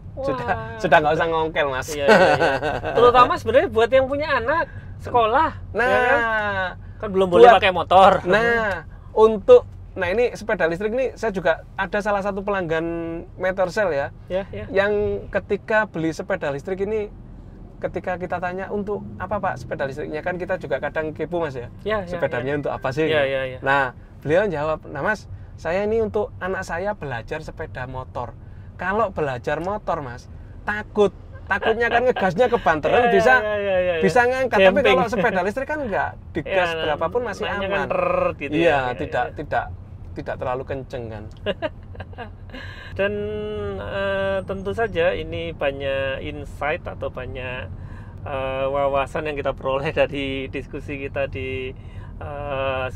[SPEAKER 2] Sudah nggak usah ngongkel, Mas.
[SPEAKER 1] Iya. Terutama sebenarnya buat yang punya anak sekolah.
[SPEAKER 2] Nah,
[SPEAKER 1] kan belum boleh pakai motor.
[SPEAKER 2] Nah, ini sepeda listrik ini saya juga ada salah satu pelanggan Meteorsel ya. Yang ketika beli sepeda listrik ini, ketika kita tanya untuk apa Pak sepeda listriknya, kan kita juga kadang kepo Mas ya. Sepedanya untuk apa sih? Nah, beliau jawab, "Nah Mas, saya ini untuk anak saya belajar sepeda motor. Kalau belajar motor Mas, takut takutnya kan ngegasnya kebanteran bisa ngangkat. Tapi kalau sepeda listrik kan enggak, digas berapapun masih aman.
[SPEAKER 1] Kan gitu
[SPEAKER 2] tidak terlalu kenceng kan.
[SPEAKER 1] Dan tentu saja ini banyak insight atau banyak wawasan yang kita peroleh dari diskusi kita di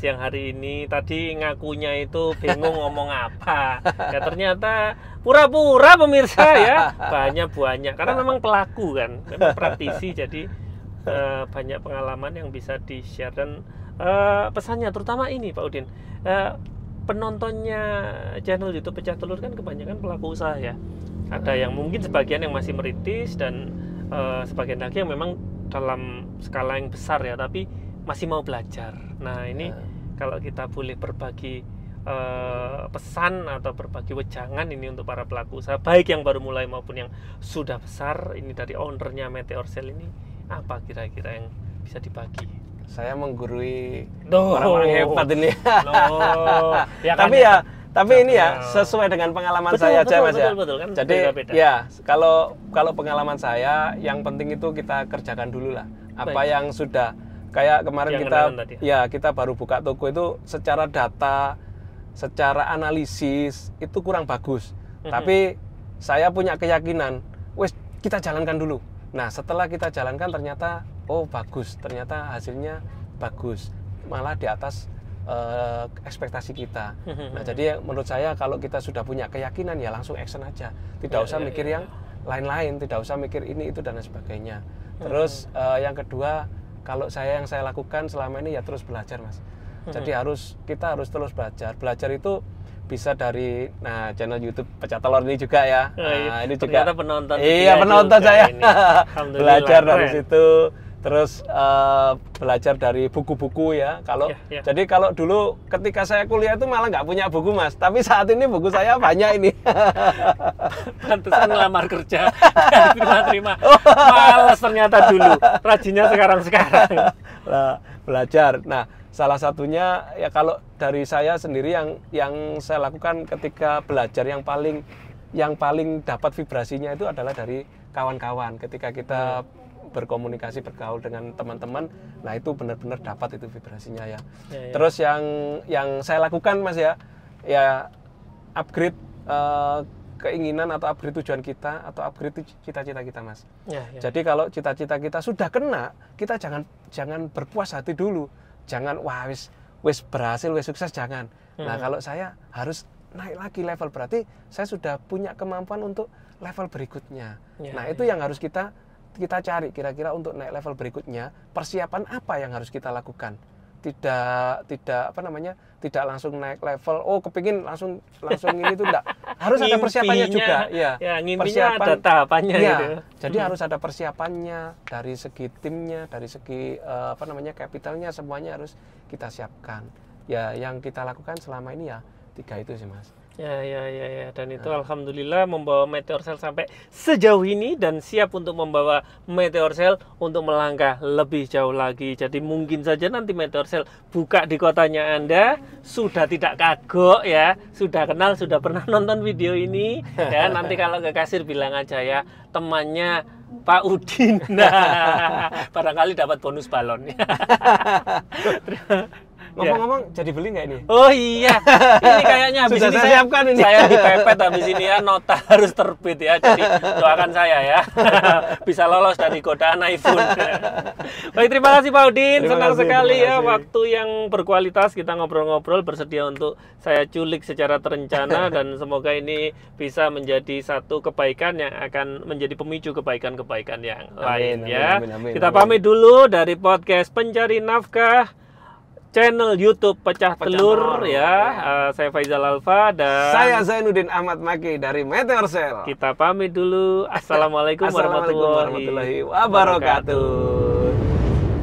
[SPEAKER 1] siang hari ini. Tadi ngakunya itu bingung ngomong apa, ya ternyata pura-pura pemirsa ya, banyak karena memang pelaku kan, memang praktisi, jadi banyak pengalaman yang bisa di-share. Dan pesannya terutama ini Pak Udin, penontonnya channel YouTube Pecah Telur kan kebanyakan pelaku usaha ya. Ada yang mungkin sebagian yang masih merintis, dan sebagian lagi yang memang dalam skala yang besar ya, tapi masih mau belajar. Nah ini kalau kita boleh berbagi pesan atau berbagi wejangan ini untuk para pelaku usaha, baik yang baru mulai maupun yang sudah besar, ini dari ownernya Meteor Cell ini, apa kira-kira yang bisa dibagi?
[SPEAKER 2] Saya menggurui orang-orang hebat ini.
[SPEAKER 1] Ya kan,
[SPEAKER 2] tapi ini ya sesuai dengan pengalaman saya aja Mas ya.
[SPEAKER 1] Betul, kan?
[SPEAKER 2] Jadi ya kalau pengalaman saya, yang penting itu kita kerjakan dulu lah. Apa yang sudah, kayak kemarin kita baru buka toko itu, secara data, secara analisis itu kurang bagus. Tapi saya punya keyakinan, wes kita jalankan dulu. Nah setelah kita jalankan ternyata bagus, ternyata hasilnya bagus, malah di atas ekspektasi kita. Nah jadi menurut saya kalau kita sudah punya keyakinan ya langsung action aja, tidak usah mikir yang lain-lain, tidak usah mikir ini itu dan lain sebagainya. Terus yang kedua, kalau yang saya lakukan selama ini ya terus belajar Mas. Jadi kita harus terus belajar. Belajar itu bisa dari channel YouTube Pecah Telur ini juga ya. Ini
[SPEAKER 1] ternyata
[SPEAKER 2] juga
[SPEAKER 1] penonton.
[SPEAKER 2] Iya, penonton saya. Belajar dari situ. Terus belajar dari buku-buku ya. Jadi kalau dulu ketika saya kuliah itu malah nggak punya buku Mas. Tapi saat ini buku saya banyak ini.
[SPEAKER 1] Pantesan ngelamar kerja. Terima. Males ternyata dulu. Rajinnya sekarang.
[SPEAKER 2] Nah, belajar. Nah, salah satunya ya kalau dari saya sendiri yang saya lakukan ketika belajar, yang paling dapat vibrasinya itu adalah dari kawan-kawan. Ketika kita berkomunikasi, bergaul dengan teman-teman, nah itu benar-benar dapat itu vibrasinya ya. Terus yang saya lakukan Mas ya upgrade keinginan atau upgrade tujuan kita, atau upgrade cita-cita kita Mas. Jadi kalau cita-cita kita sudah kena, kita jangan berpuas hati dulu. Jangan wis berhasil, wis sukses, jangan. Nah kalau saya harus naik lagi level, berarti saya sudah punya kemampuan untuk level berikutnya. Itu yang harus kita cari kira-kira untuk naik level berikutnya. Persiapan apa yang harus kita lakukan? Tidak langsung naik level, kepingin langsung ini tuh enggak. Harus ada persiapannya juga ya.
[SPEAKER 1] Persiapan ada tahapannya gitu.
[SPEAKER 2] Jadi harus ada persiapannya dari segi timnya, dari segi kapitalnya, semuanya harus kita siapkan. Ya yang kita lakukan selama ini ya 3 itu sih Mas.
[SPEAKER 1] Ya. Dan itu alhamdulillah membawa Meteor Cell sampai sejauh ini, dan siap untuk membawa Meteor Cell untuk melangkah lebih jauh lagi. Jadi mungkin saja nanti Meteor Cell buka di kotanya Anda, sudah tidak kagok ya, sudah kenal, sudah pernah nonton video ini ya. Nanti kalau ke kasir bilang aja ya, temannya Pak Udin. Nah, barangkali dapat bonus balon.
[SPEAKER 2] Ngomong-ngomong, jadi beli nggak ini?
[SPEAKER 1] Oh iya, ini kayaknya habis
[SPEAKER 2] ini
[SPEAKER 1] saya
[SPEAKER 2] siapkan ini.
[SPEAKER 1] Saya dipepet habis ini ya, nota harus terbit ya. Jadi doakan saya ya, bisa lolos dari godaan iPhone. Baik, terima kasih Pak Udin, senang sekali ya waktu yang berkualitas kita ngobrol-ngobrol, bersedia untuk saya culik secara terencana, dan semoga ini bisa menjadi satu kebaikan yang akan menjadi pemicu kebaikan-kebaikan yang lain ya. Kita pamit dulu dari podcast Pencari Nafkah, channel YouTube Pecah Telur ya. Saya Faizal Alfa dan
[SPEAKER 2] saya Zainuddin Ahmad Maki dari Meteor Cell.
[SPEAKER 1] Kita pamit dulu. Assalamualaikum warahmatullahi wabarakatuh.